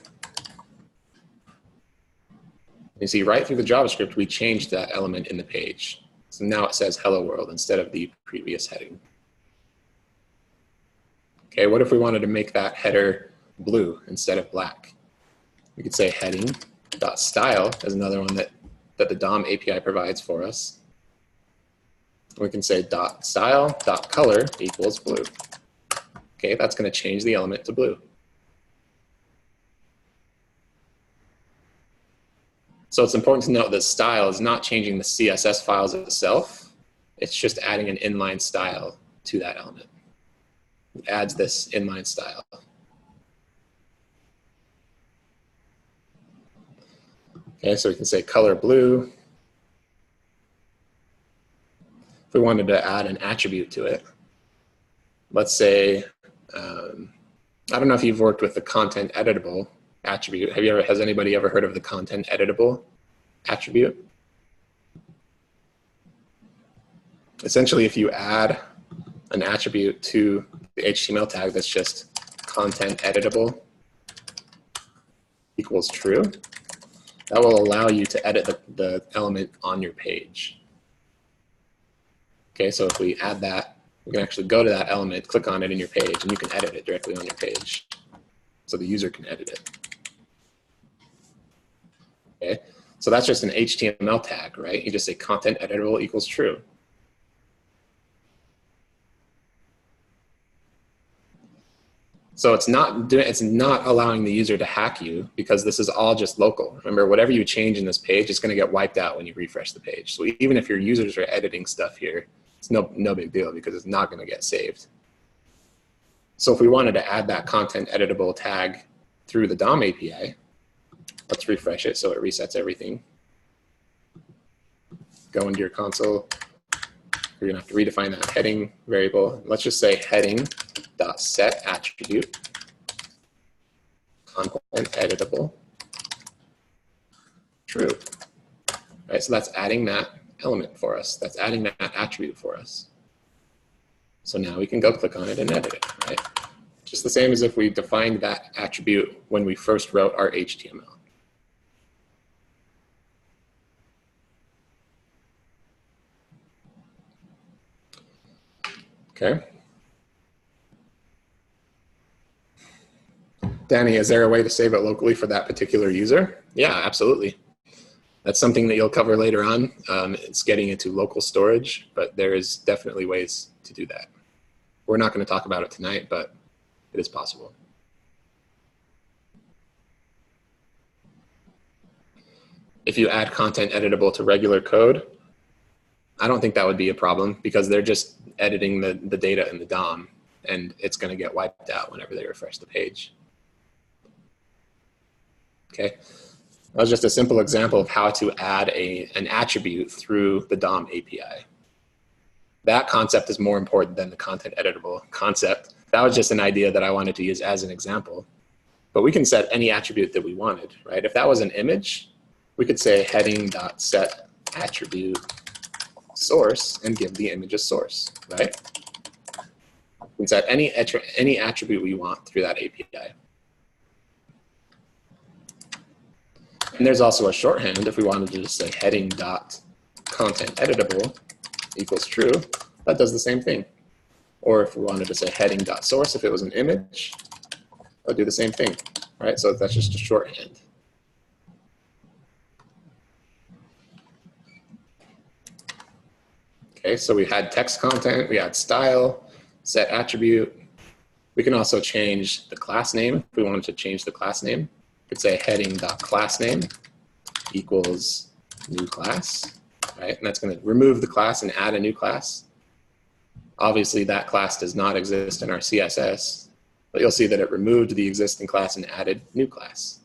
You see, right through the JavaScript, we changed that element in the page. So now it says hello world instead of the previous heading. Okay, what if we wanted to make that header blue instead of black? We could say heading.style is another one that the DOM API provides for us. We can say .style.color equals blue. Okay, that's going to change the element to blue. So it's important to note that style is not changing the CSS files itself. It's just adding an inline style to that element. It adds this inline style. Okay, so we can say color blue. If we wanted to add an attribute to it, let's say, I don't know if you've worked with the content editable attribute. Has anybody ever heard of the content editable attribute? Essentially, if you add an attribute to the HTML tag that's just content editable equals true, that will allow you to edit the element on your page. Okay, so if we add that, we can actually go to that element, click on it in your page, and you can edit it directly on your page. So the user can edit it. Okay, so that's just an HTML tag, right? You just say content editable equals true. So it's not allowing the user to hack you, because this is all just local. Remember, whatever you change in this page, it's going to get wiped out when you refresh the page. So even if your users are editing stuff here, it's no big deal, because it's not going to get saved. So if we wanted to add that content editable tag through the DOM API, let's refresh it so it resets everything. Go into your console. You're going to have to redefine that heading variable. Let's just say heading.setAttribute content editable true. Right, so that's adding that element for us. That's adding that attribute for us. So now we can go click on it and edit it, right? Just the same as if we defined that attribute when we first wrote our HTML. Okay. Danny, is there a way to save it locally for that particular user? Yeah, absolutely. That's something that you'll cover later on. It's getting into local storage, but there is definitely ways to do that. We're not going to talk about it tonight, but it is possible. If you add content editable to regular code, I don't think that would be a problem because they're just editing the data in the DOM, and it's going to get wiped out whenever they refresh the page. Okay. That was just a simple example of how to add an attribute through the DOM API. That concept is more important than the content editable concept. That was just an idea that I wanted to use as an example. But we can set any attribute that we wanted, right? If that was an image, we could say heading.set attribute source and give the image a source, right? We can set any attribute we want through that API. And there's also a shorthand if we wanted to just say heading.content editable equals true, that does the same thing. Or if we wanted to say heading.source, if it was an image, that would do the same thing, right? So that's just a shorthand. Okay, so we had text content, we had style, set attribute. We can also change the class name if we wanted to change the class name. We could say heading.className equals new class, right? And that's going to remove the class and add a new class. Obviously, that class does not exist in our CSS, but you'll see that it removed the existing class and added new class.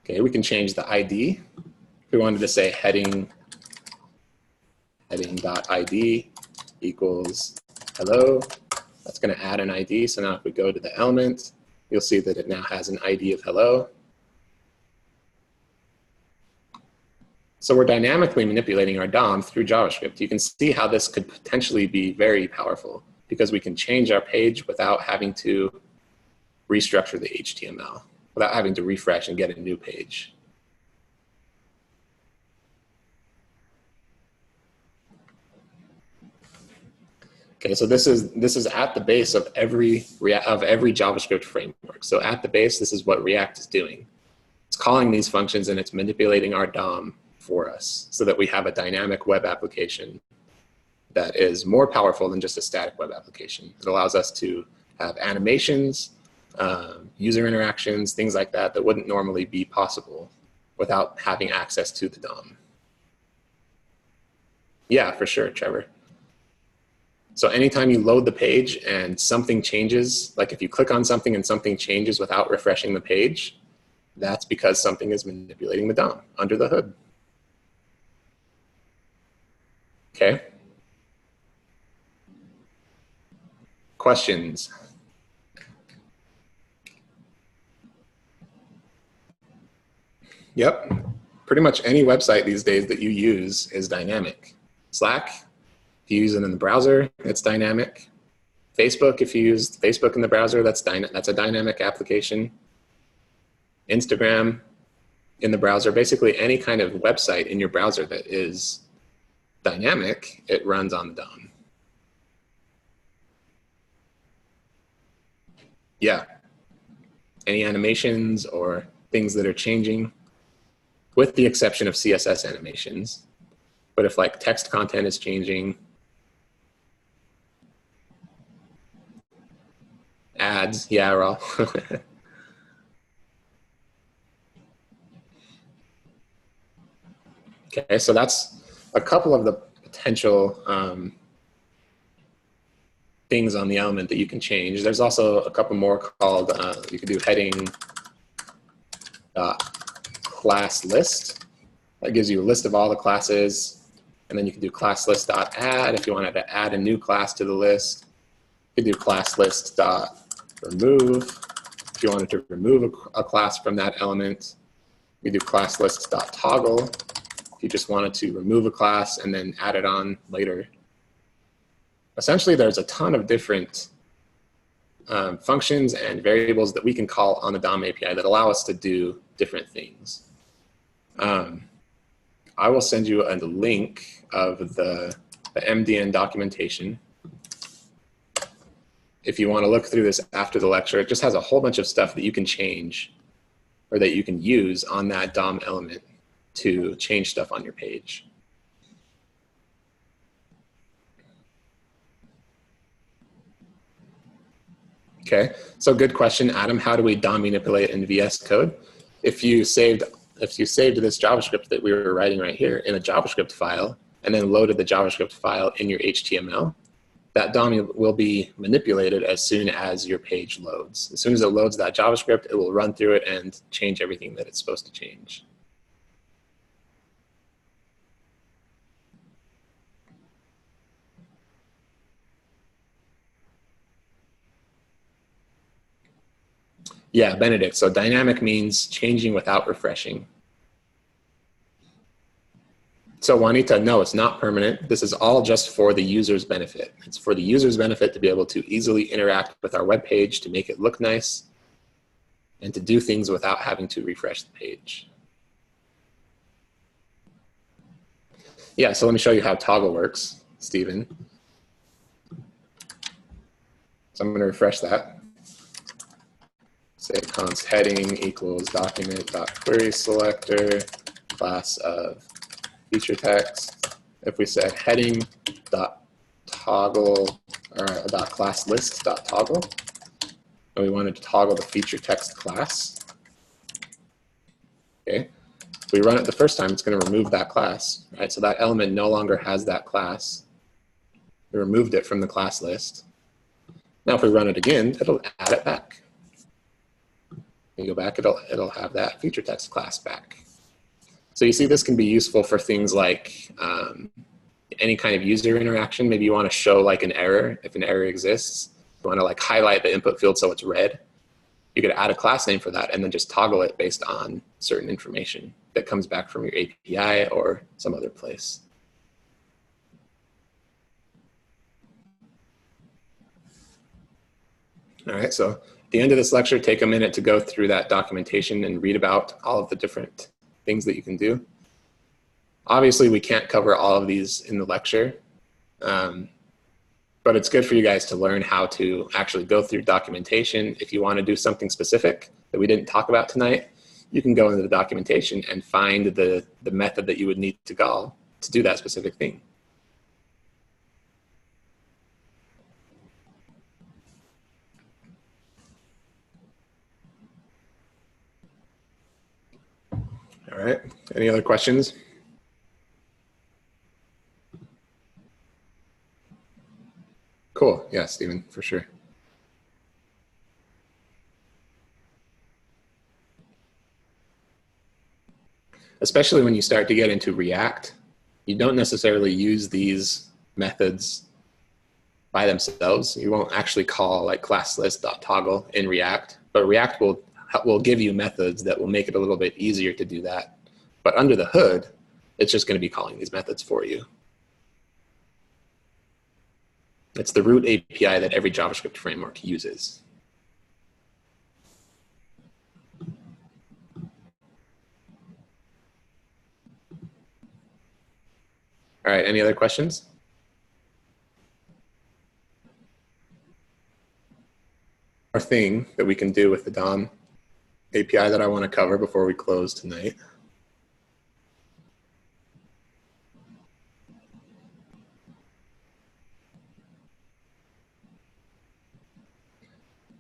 Okay, we can change the ID. If we wanted to say heading.id equals hello, that's going to add an ID. So now if we go to the element, you'll see that it now has an ID of hello. So we're dynamically manipulating our DOM through JavaScript. You can see how this could potentially be very powerful because we can change our page without having to restructure the HTML, without having to refresh and get a new page. Okay, so this is at the base of every JavaScript framework. So at the base, this is what React is doing. It's calling these functions and it's manipulating our DOM for us so that we have a dynamic web application that is more powerful than just a static web application. It allows us to have animations, user interactions, things like that that wouldn't normally be possible without having access to the DOM. Yeah, for sure, Trevor. So anytime you load the page and something changes, like if you click on something and something changes without refreshing the page, that's because something is manipulating the DOM under the hood. Okay. Questions? Yep. Pretty much any website these days that you use is dynamic. Slack, if you use it in the browser, it's dynamic. Facebook, if you use Facebook in the browser, that's a dynamic application. Instagram in the browser, basically any kind of website in your browser that is dynamic, it runs on the DOM. Yeah. Any animations or things that are changing, with the exception of CSS animations. But if like text content is changing, ads, yeah, raw. Okay, so that's a couple of the potential things on the element that you can change. There's also a couple more called, you could do heading class list. That gives you a list of all the classes. And then you can do class list.add if you wanted to add a new class to the list. You could do class list.remove if you wanted to remove a class from that element. You could do class list.toggle if you just wanted to remove a class and then add it on later. Essentially, there's a ton of different functions and variables that we can call on the DOM API that allow us to do different things. I will send you a link of the MDN documentation. if you want to look through this after the lecture, it just has a whole bunch of stuff that you can change or that you can use on that DOM element to change stuff on your page. Okay, so good question, Adam. How do we DOM manipulate in VS Code? If you saved this JavaScript that we were writing right here in a JavaScript file and then loaded the JavaScript file in your HTML, that DOM will be manipulated as soon as your page loads. As soon as it loads that JavaScript, it will run through it and change everything that it's supposed to change. Yeah, Benedict. So dynamic means changing without refreshing. So Juanita, no, it's not permanent. This is all just for the user's benefit. It's for the user's benefit to be able to easily interact with our web page, to make it look nice, and to do things without having to refresh the page. Yeah, so let me show you how toggle works, Stephen. So I'm going to refresh that. Say const heading equals document.query selector class of feature text. If we said heading dot toggle or dot class list dot toggle, and we wanted to toggle the feature text class. Okay, if we run it the first time, it's going to remove that class, right? So that element no longer has that class. We removed it from the class list. Now, if we run it again, it'll add it back. When you go back, it'll have that feature text class back. So you see, this can be useful for things like any kind of user interaction. Maybe you want to show like an error, if an error exists. You want to like highlight the input field so it's red. You could add a class name for that and then just toggle it based on certain information that comes back from your API or some other place. All right, so at the end of this lecture, take a minute to go through that documentation and read about all of the different things that you can do. Obviously, we can't cover all of these in the lecture, but it's good for you guys to learn how to actually go through documentation. If you want to do something specific that we didn't talk about tonight, you can go into the documentation and find the method that you would need to call to do that specific thing. All right, any other questions? Cool, yeah, Stephen, for sure. Especially when you start to get into React, you don't necessarily use these methods by themselves. You won't actually call like classlist.toggle in React, but React will give you methods that will make it a little bit easier to do that. But under the hood, it's just going to be calling these methods for you. It's the root API that every JavaScript framework uses. All right, any other questions? One thing that we can do with the DOM API that I want to cover before we close tonight.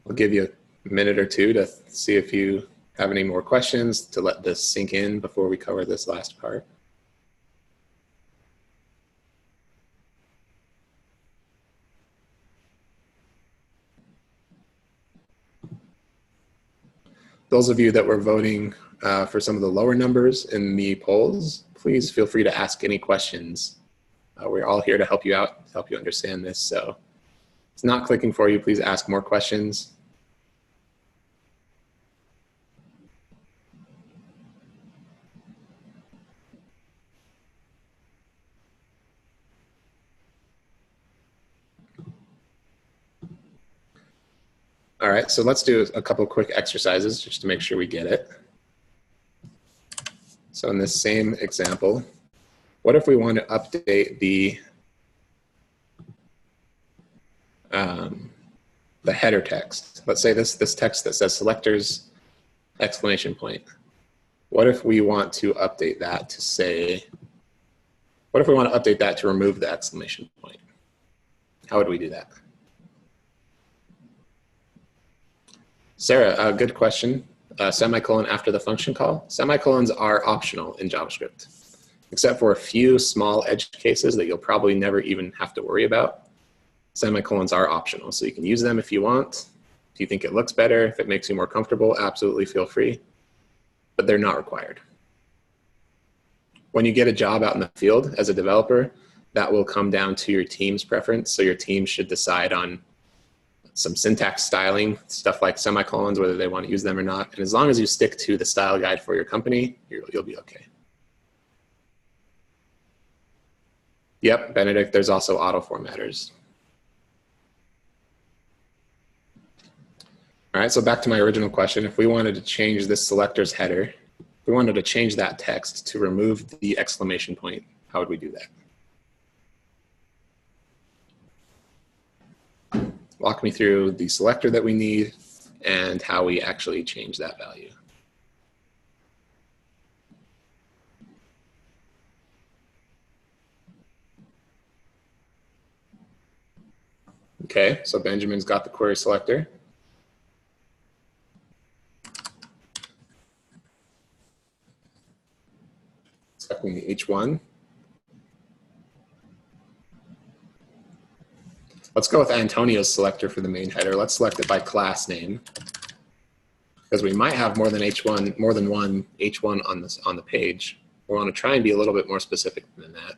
I'll give you a minute or two to see if you have any more questions, to let this sink in before we cover this last part. Those of you that were voting for some of the lower numbers in the polls, please feel free to ask any questions. We're all here to help you out, to help you understand this. So if it's not clicking for you, please ask more questions. All right, so let's do a couple quick exercises just to make sure we get it. So in this same example, what if we want to update the the header text. Let's say this text that says selectors exclamation point. What if we want to update that to say, what if we want to update that to remove the exclamation point? How would we do that? Sarah, good question. Semicolon after the function call. Semicolons are optional in JavaScript, except for a few small edge cases that you'll probably never even have to worry about. Semicolons are optional, so you can use them if you want. If you think it looks better, if it makes you more comfortable, absolutely feel free, but they're not required. When you get a job out in the field as a developer, that will come down to your team's preference. So your team should decide on some syntax styling, stuff like semicolons, whether they want to use them or not. And as long as you stick to the style guide for your company, you'll be okay. Yep, Benedict, there's also auto formatters. All right, so back to my original question. If we wanted to change this selector's header, if we wanted to change that text to remove the exclamation point, how would we do that? Walk me through the selector that we need and how we actually change that value. Okay, so Benjamin's got the query selector. Selecting the H1. Let's go with Antonio's selector for the main header. Let's select it by class name, because we might have more than one H1 on the page. We want to try and be a little bit more specific than that.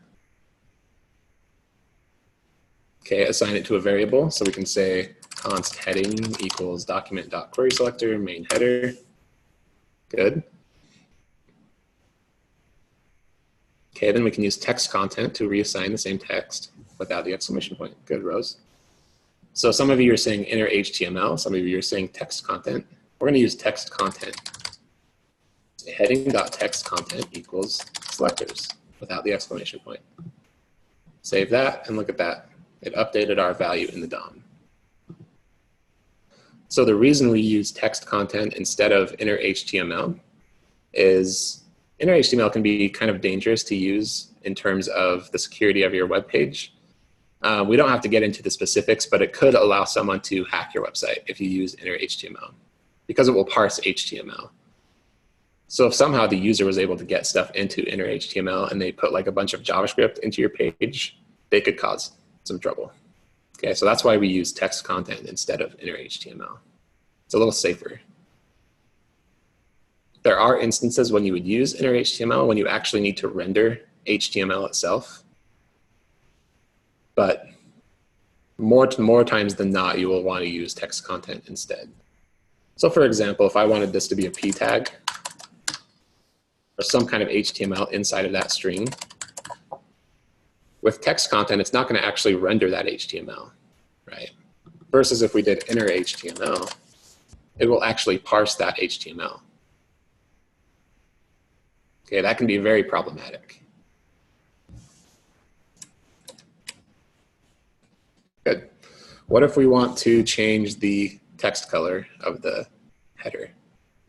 Okay, assign it to a variable, so we can say const heading equals document.querySelector main header. Good. Okay, then we can use text content to reassign the same text without the exclamation point. Good, Rose. So some of you are saying inner HTML, some of you are saying text content. We're going to use text content. Heading.textContent equals selectors without the exclamation point. Save that and look at that. It updated our value in the DOM. So the reason we use text content instead of inner HTML is inner HTML can be kind of dangerous to use in terms of the security of your web page. We don't have to get into the specifics, but it could allow someone to hack your website if you use inner HTML, because it will parse HTML. So if somehow the user was able to get stuff into inner HTML and they put like a bunch of JavaScript into your page, they could cause some trouble. Okay, so that's why we use text content instead of inner HTML. It's a little safer. There are instances when you would use inner HTML when you actually need to render HTML itself. But more times than not, you will want to use text content instead. So for example, if I wanted this to be a p tag or some kind of HTML inside of that string, with text content, it's not going to actually render that HTML, right? Versus if we did inner HTML, it will actually parse that HTML. Okay, that can be very problematic. Good. What if we want to change the text color of the header,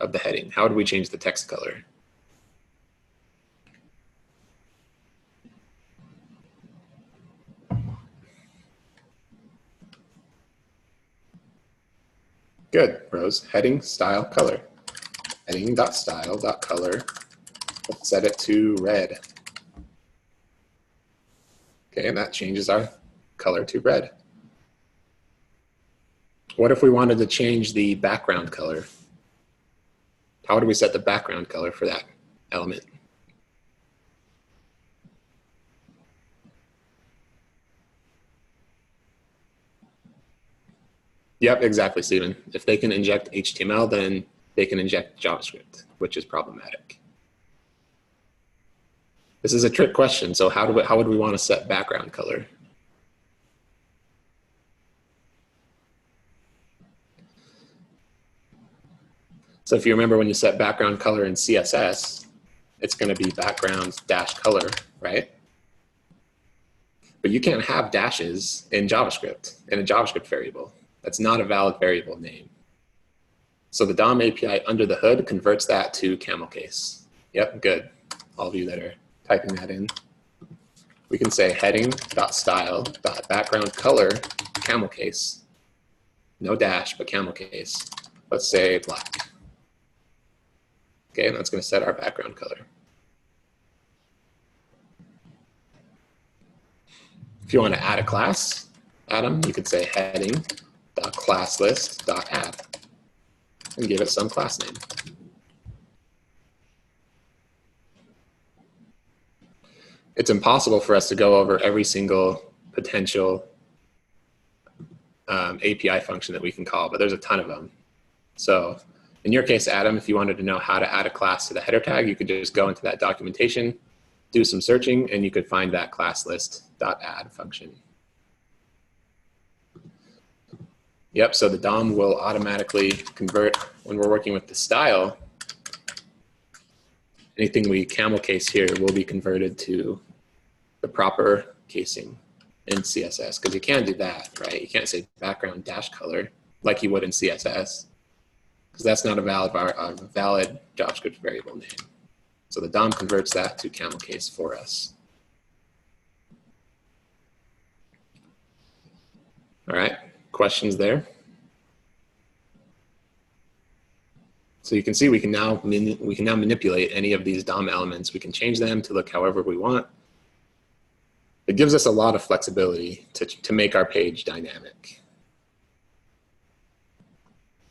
of the heading? How do we change the text color? Good, Rose. Heading, style, color. Heading.style.color. Let's set it to red. Okay, and that changes our color to red. What if we wanted to change the background color? How do we set the background color for that element? Yep, exactly, Stephen. If they can inject HTML, then they can inject JavaScript, which is problematic. This is a trick question, so how would we want to set background color? So if you remember when you set background color in CSS, it's going to be background dash color, right? But you can't have dashes in JavaScript, in a JavaScript variable. That's not a valid variable name. So the DOM API under the hood converts that to camel case. Yep, good. All of you that are typing that in. We can say heading.style.background color camel case. No dash, but camel case. Let's say black. Okay, and that's going to set our background color. If you want to add a class, Adam, you could say heading.classlist.add and give it some class name. It's impossible for us to go over every single potential API function that we can call, but there's a ton of them. So in your case, Adam, if you wanted to know how to add a class to the header tag, you could just go into that documentation, do some searching, and you could find that class list.add function. Yep, so the DOM will automatically convert when we're working with the style. Anything we camel case here will be converted to the proper casing in CSS, because you can't do that, right? You can't say background dash color like you would in CSS, because that's not a valid JavaScript variable name. So the DOM converts that to camel case for us. All right, questions there? So you can see we can now manipulate any of these DOM elements. We can change them to look however we want. It gives us a lot of flexibility to make our page dynamic.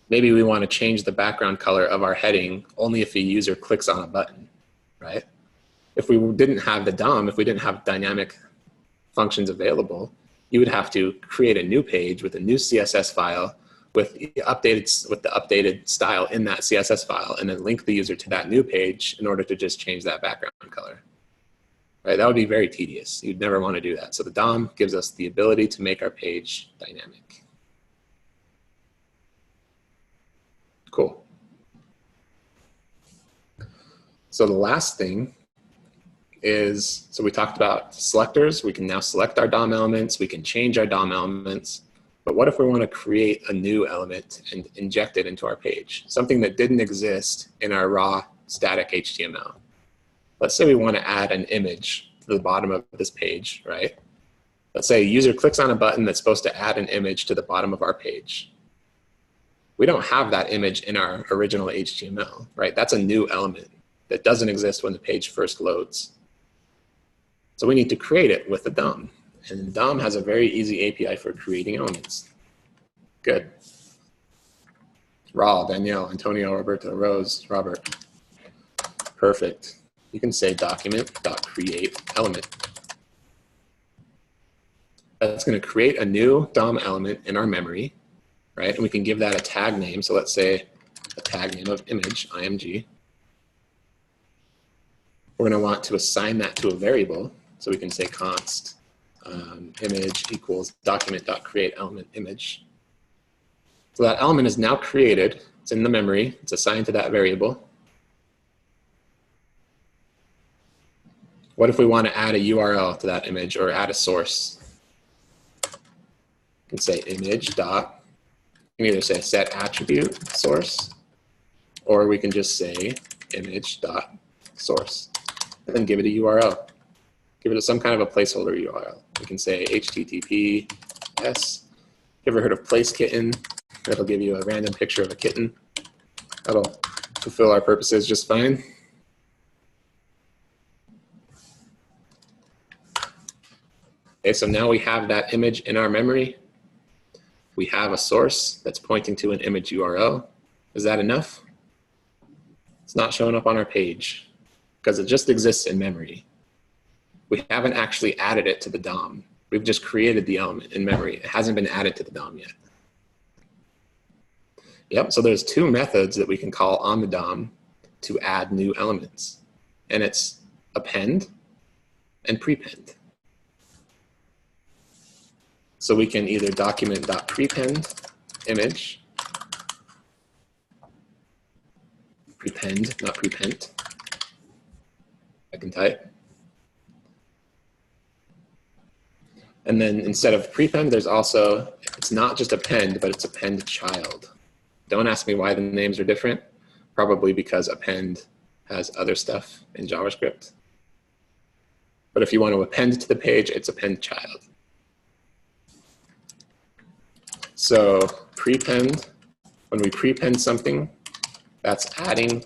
Maybe we want to change the background color of our heading only if a user clicks on a button, right? If we didn't have the DOM, if we didn't have dynamic functions available, you would have to create a new page with a new CSS file with the updated style in that CSS file, and then link the user to that new page in order to just change that background color. Right? That would be very tedious. You'd never want to do that. So the DOM gives us the ability to make our page dynamic. Cool. So the last thing is, so we talked about selectors. We can now select our DOM elements. We can change our DOM elements. But what if we want to create a new element and inject it into our page? Something that didn't exist in our raw static HTML. Let's say we want to add an image to the bottom of this page, right? Let's say a user clicks on a button that's supposed to add an image to the bottom of our page. We don't have that image in our original HTML, right? That's a new element that doesn't exist when the page first loads. So we need to create it with the DOM. And DOM has a very easy API for creating elements. Good. Raul, Danielle, Antonio, Roberto, Rose, Robert. Perfect. You can say document.createElement. That's going to create a new DOM element in our memory, right? And we can give that a tag name. So let's say a tag name of image, img. We're going to want to assign that to a variable. So we can say const image equals document.createElement image. So that element is now created. It's in the memory. It's assigned to that variable. What if we want to add a URL to that image or add a source? You can say image dot. You can either say set attribute source, or we can just say image dot source, and then give it a URL. Give it some kind of a placeholder URL. We can say HTTPS. You ever heard of place kitten? That'll give you a random picture of a kitten. That'll fulfill our purposes just fine. Okay, so now we have that image in our memory. We have a source that's pointing to an image URL. Is that enough? It's not showing up on our page because it just exists in memory. We haven't actually added it to the DOM. We've just created the element in memory. It hasn't been added to the DOM yet. Yep, so there's two methods that we can call on the DOM to add new elements. And it's append and prepend. So we can either document.prepend image, prepend, not prepend. I can type. And then instead of prepend, there's also, it's not just append, but it's append child. Don't ask me why the names are different. Probably because append has other stuff in JavaScript. But if you want to append to the page, it's append child. So prepend, when we prepend something, that's adding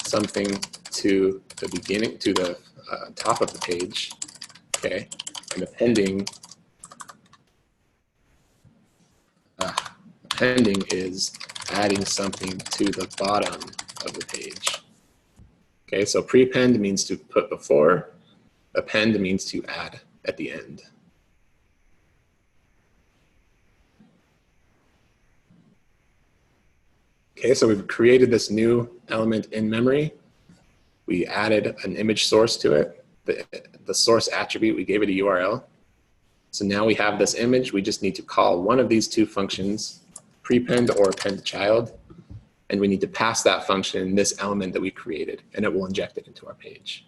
something to the beginning, to the top of the page, okay? And appending is adding something to the bottom of the page. Okay, so prepend means to put before, append means to add at the end. Okay, so we've created this new element in memory. We added an image source to it, the source attribute, we gave it a URL. So now we have this image, we just need to call one of these two functions, prepend or append child, and we need to pass that function this element that we created, and it will inject it into our page.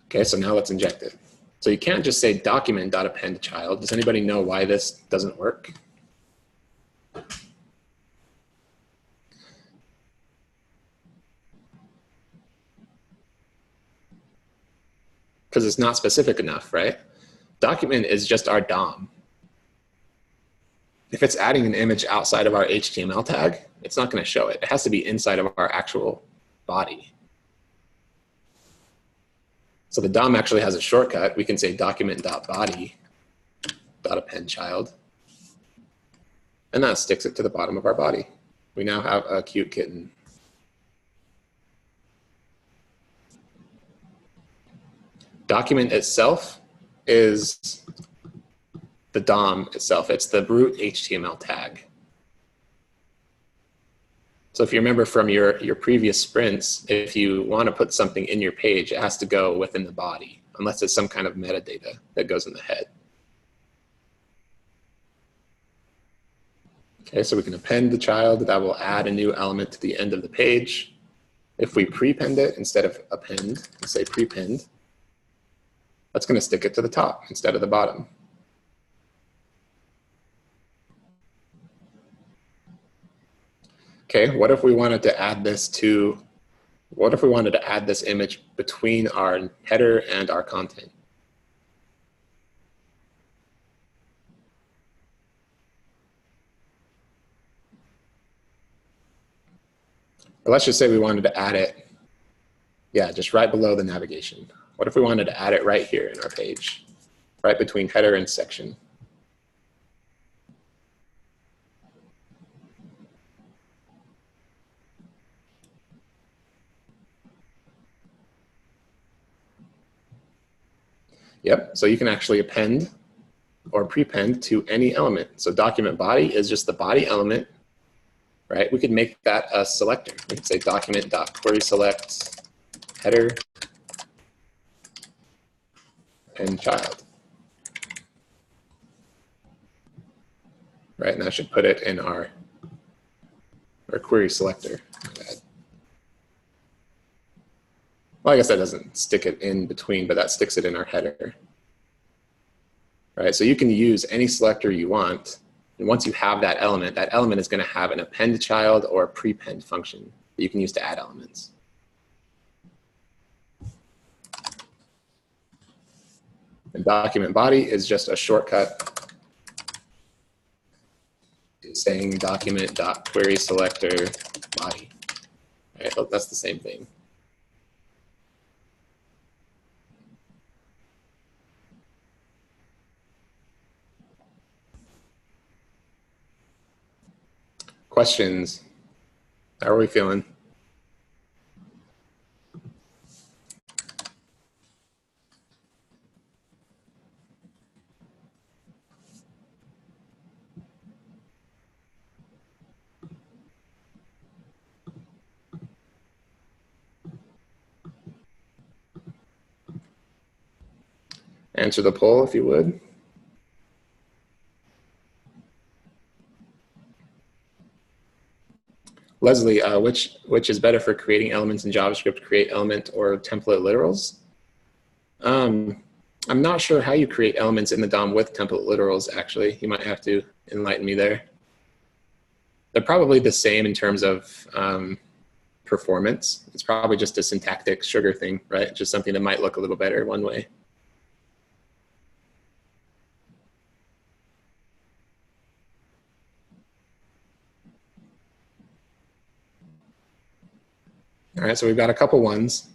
Okay, so now let's inject it. So you can't just say document.append child. Does anybody know why this doesn't work? Because it's not specific enough, right? Document is just our DOM. If it's adding an image outside of our HTML tag, it's not going to show it. It has to be inside of our actual body. So the DOM actually has a shortcut. We can say document.body.append child. And that sticks it to the bottom of our body. We now have a cute kitten. Document itself is the DOM itself. It's the root HTML tag. So if you remember from your previous sprints, if you want to put something in your page, it has to go within the body, unless it's some kind of metadata that goes in the head. Okay, so we can append the child. That will add a new element to the end of the page. If we prepend it instead of append, let's say prepend, that's going to stick it to the top instead of the bottom. Okay, what if we wanted to add this image between our header and our content? Or let's just say we wanted to add it, yeah, just right below the navigation. What if we wanted to add it right here in our page, right between header and section? Yep, so you can actually append or prepend to any element. So document body is just the body element, right? We could make that a selector. We could say document.querySelect header and child. Right, and that should put it in our query selector. Well, I guess that doesn't stick it in between, but that sticks it in our header. Right, so you can use any selector you want, and once you have that element is going to have an append child or a prepend function that you can use to add elements. And document body is just a shortcut to saying document.querySelector body. Right, that's the same thing. Questions? How are we feeling? Answer the poll if you would. Leslie, which is better for creating elements in JavaScript, create element or template literals? I'm not sure how you create elements in the DOM with template literals, actually. You might have to enlighten me there. They're probably the same in terms of performance. It's probably just a syntactic sugar thing, right? Just something that might look a little better one way. All right, so we've got a couple ones.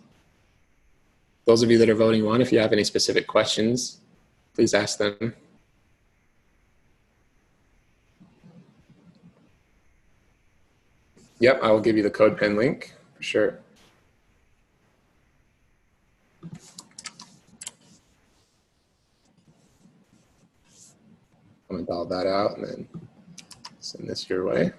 Those of you that are voting one, if you have any specific questions, please ask them. Yep, I will give you the CodePen link for sure. I'm gonna dial that out and then send this your way.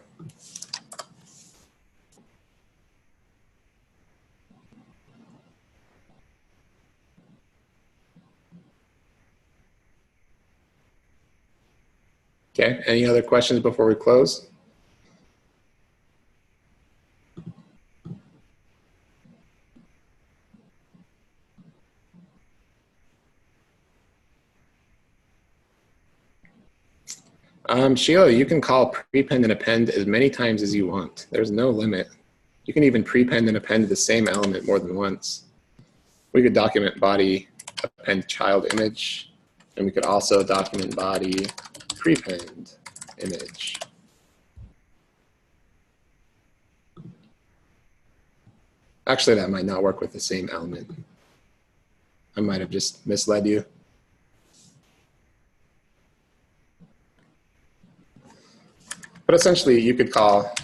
Okay, any other questions before we close? Sheila, you can call prepend and append as many times as you want. There's no limit. You can even prepend and append the same element more than once. We could document body append child image, and we could also document body prepend image. Actually, that might not work with the same element. I might have just misled you. But essentially, you could call,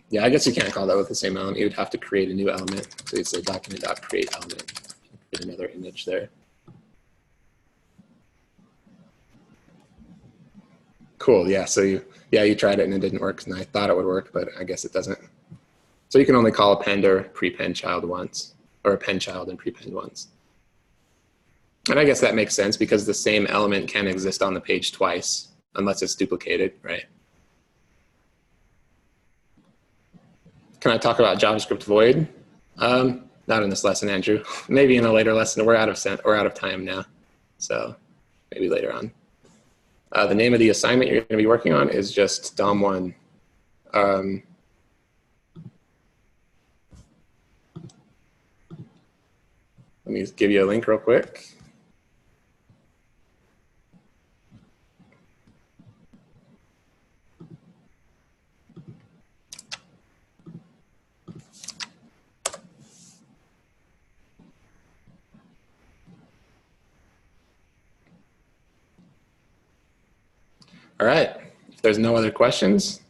yeah, I guess you can't call that with the same element. You would have to create a new element. So you'd say document.create element, create another image there. Cool, yeah, so you tried it and it didn't work, and I thought it would work, but I guess it doesn't. So you can only call append or prepend child once, or append child and prepend once. And I guess that makes sense because the same element can exist on the page twice, unless it's duplicated, right? Can I talk about JavaScript void? Not in this lesson, Andrew. Maybe in a later lesson. We're out of time now, so maybe later on. The name of the assignment you're going to be working on is just DOM1. Let me give you a link real quick. All right, if there's no other questions,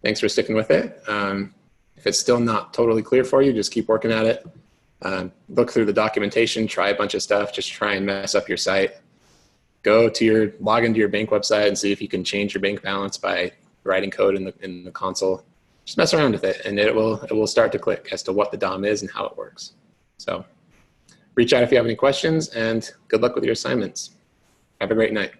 thanks for sticking with it. If it's still not totally clear for you, just keep working at it. Look through the documentation, try a bunch of stuff, just try and mess up your site. Log into your bank website and see if you can change your bank balance by writing code in the console. Just mess around with it and it will start to click as to what the DOM is and how it works. So reach out if you have any questions and good luck with your assignments. Have a great night.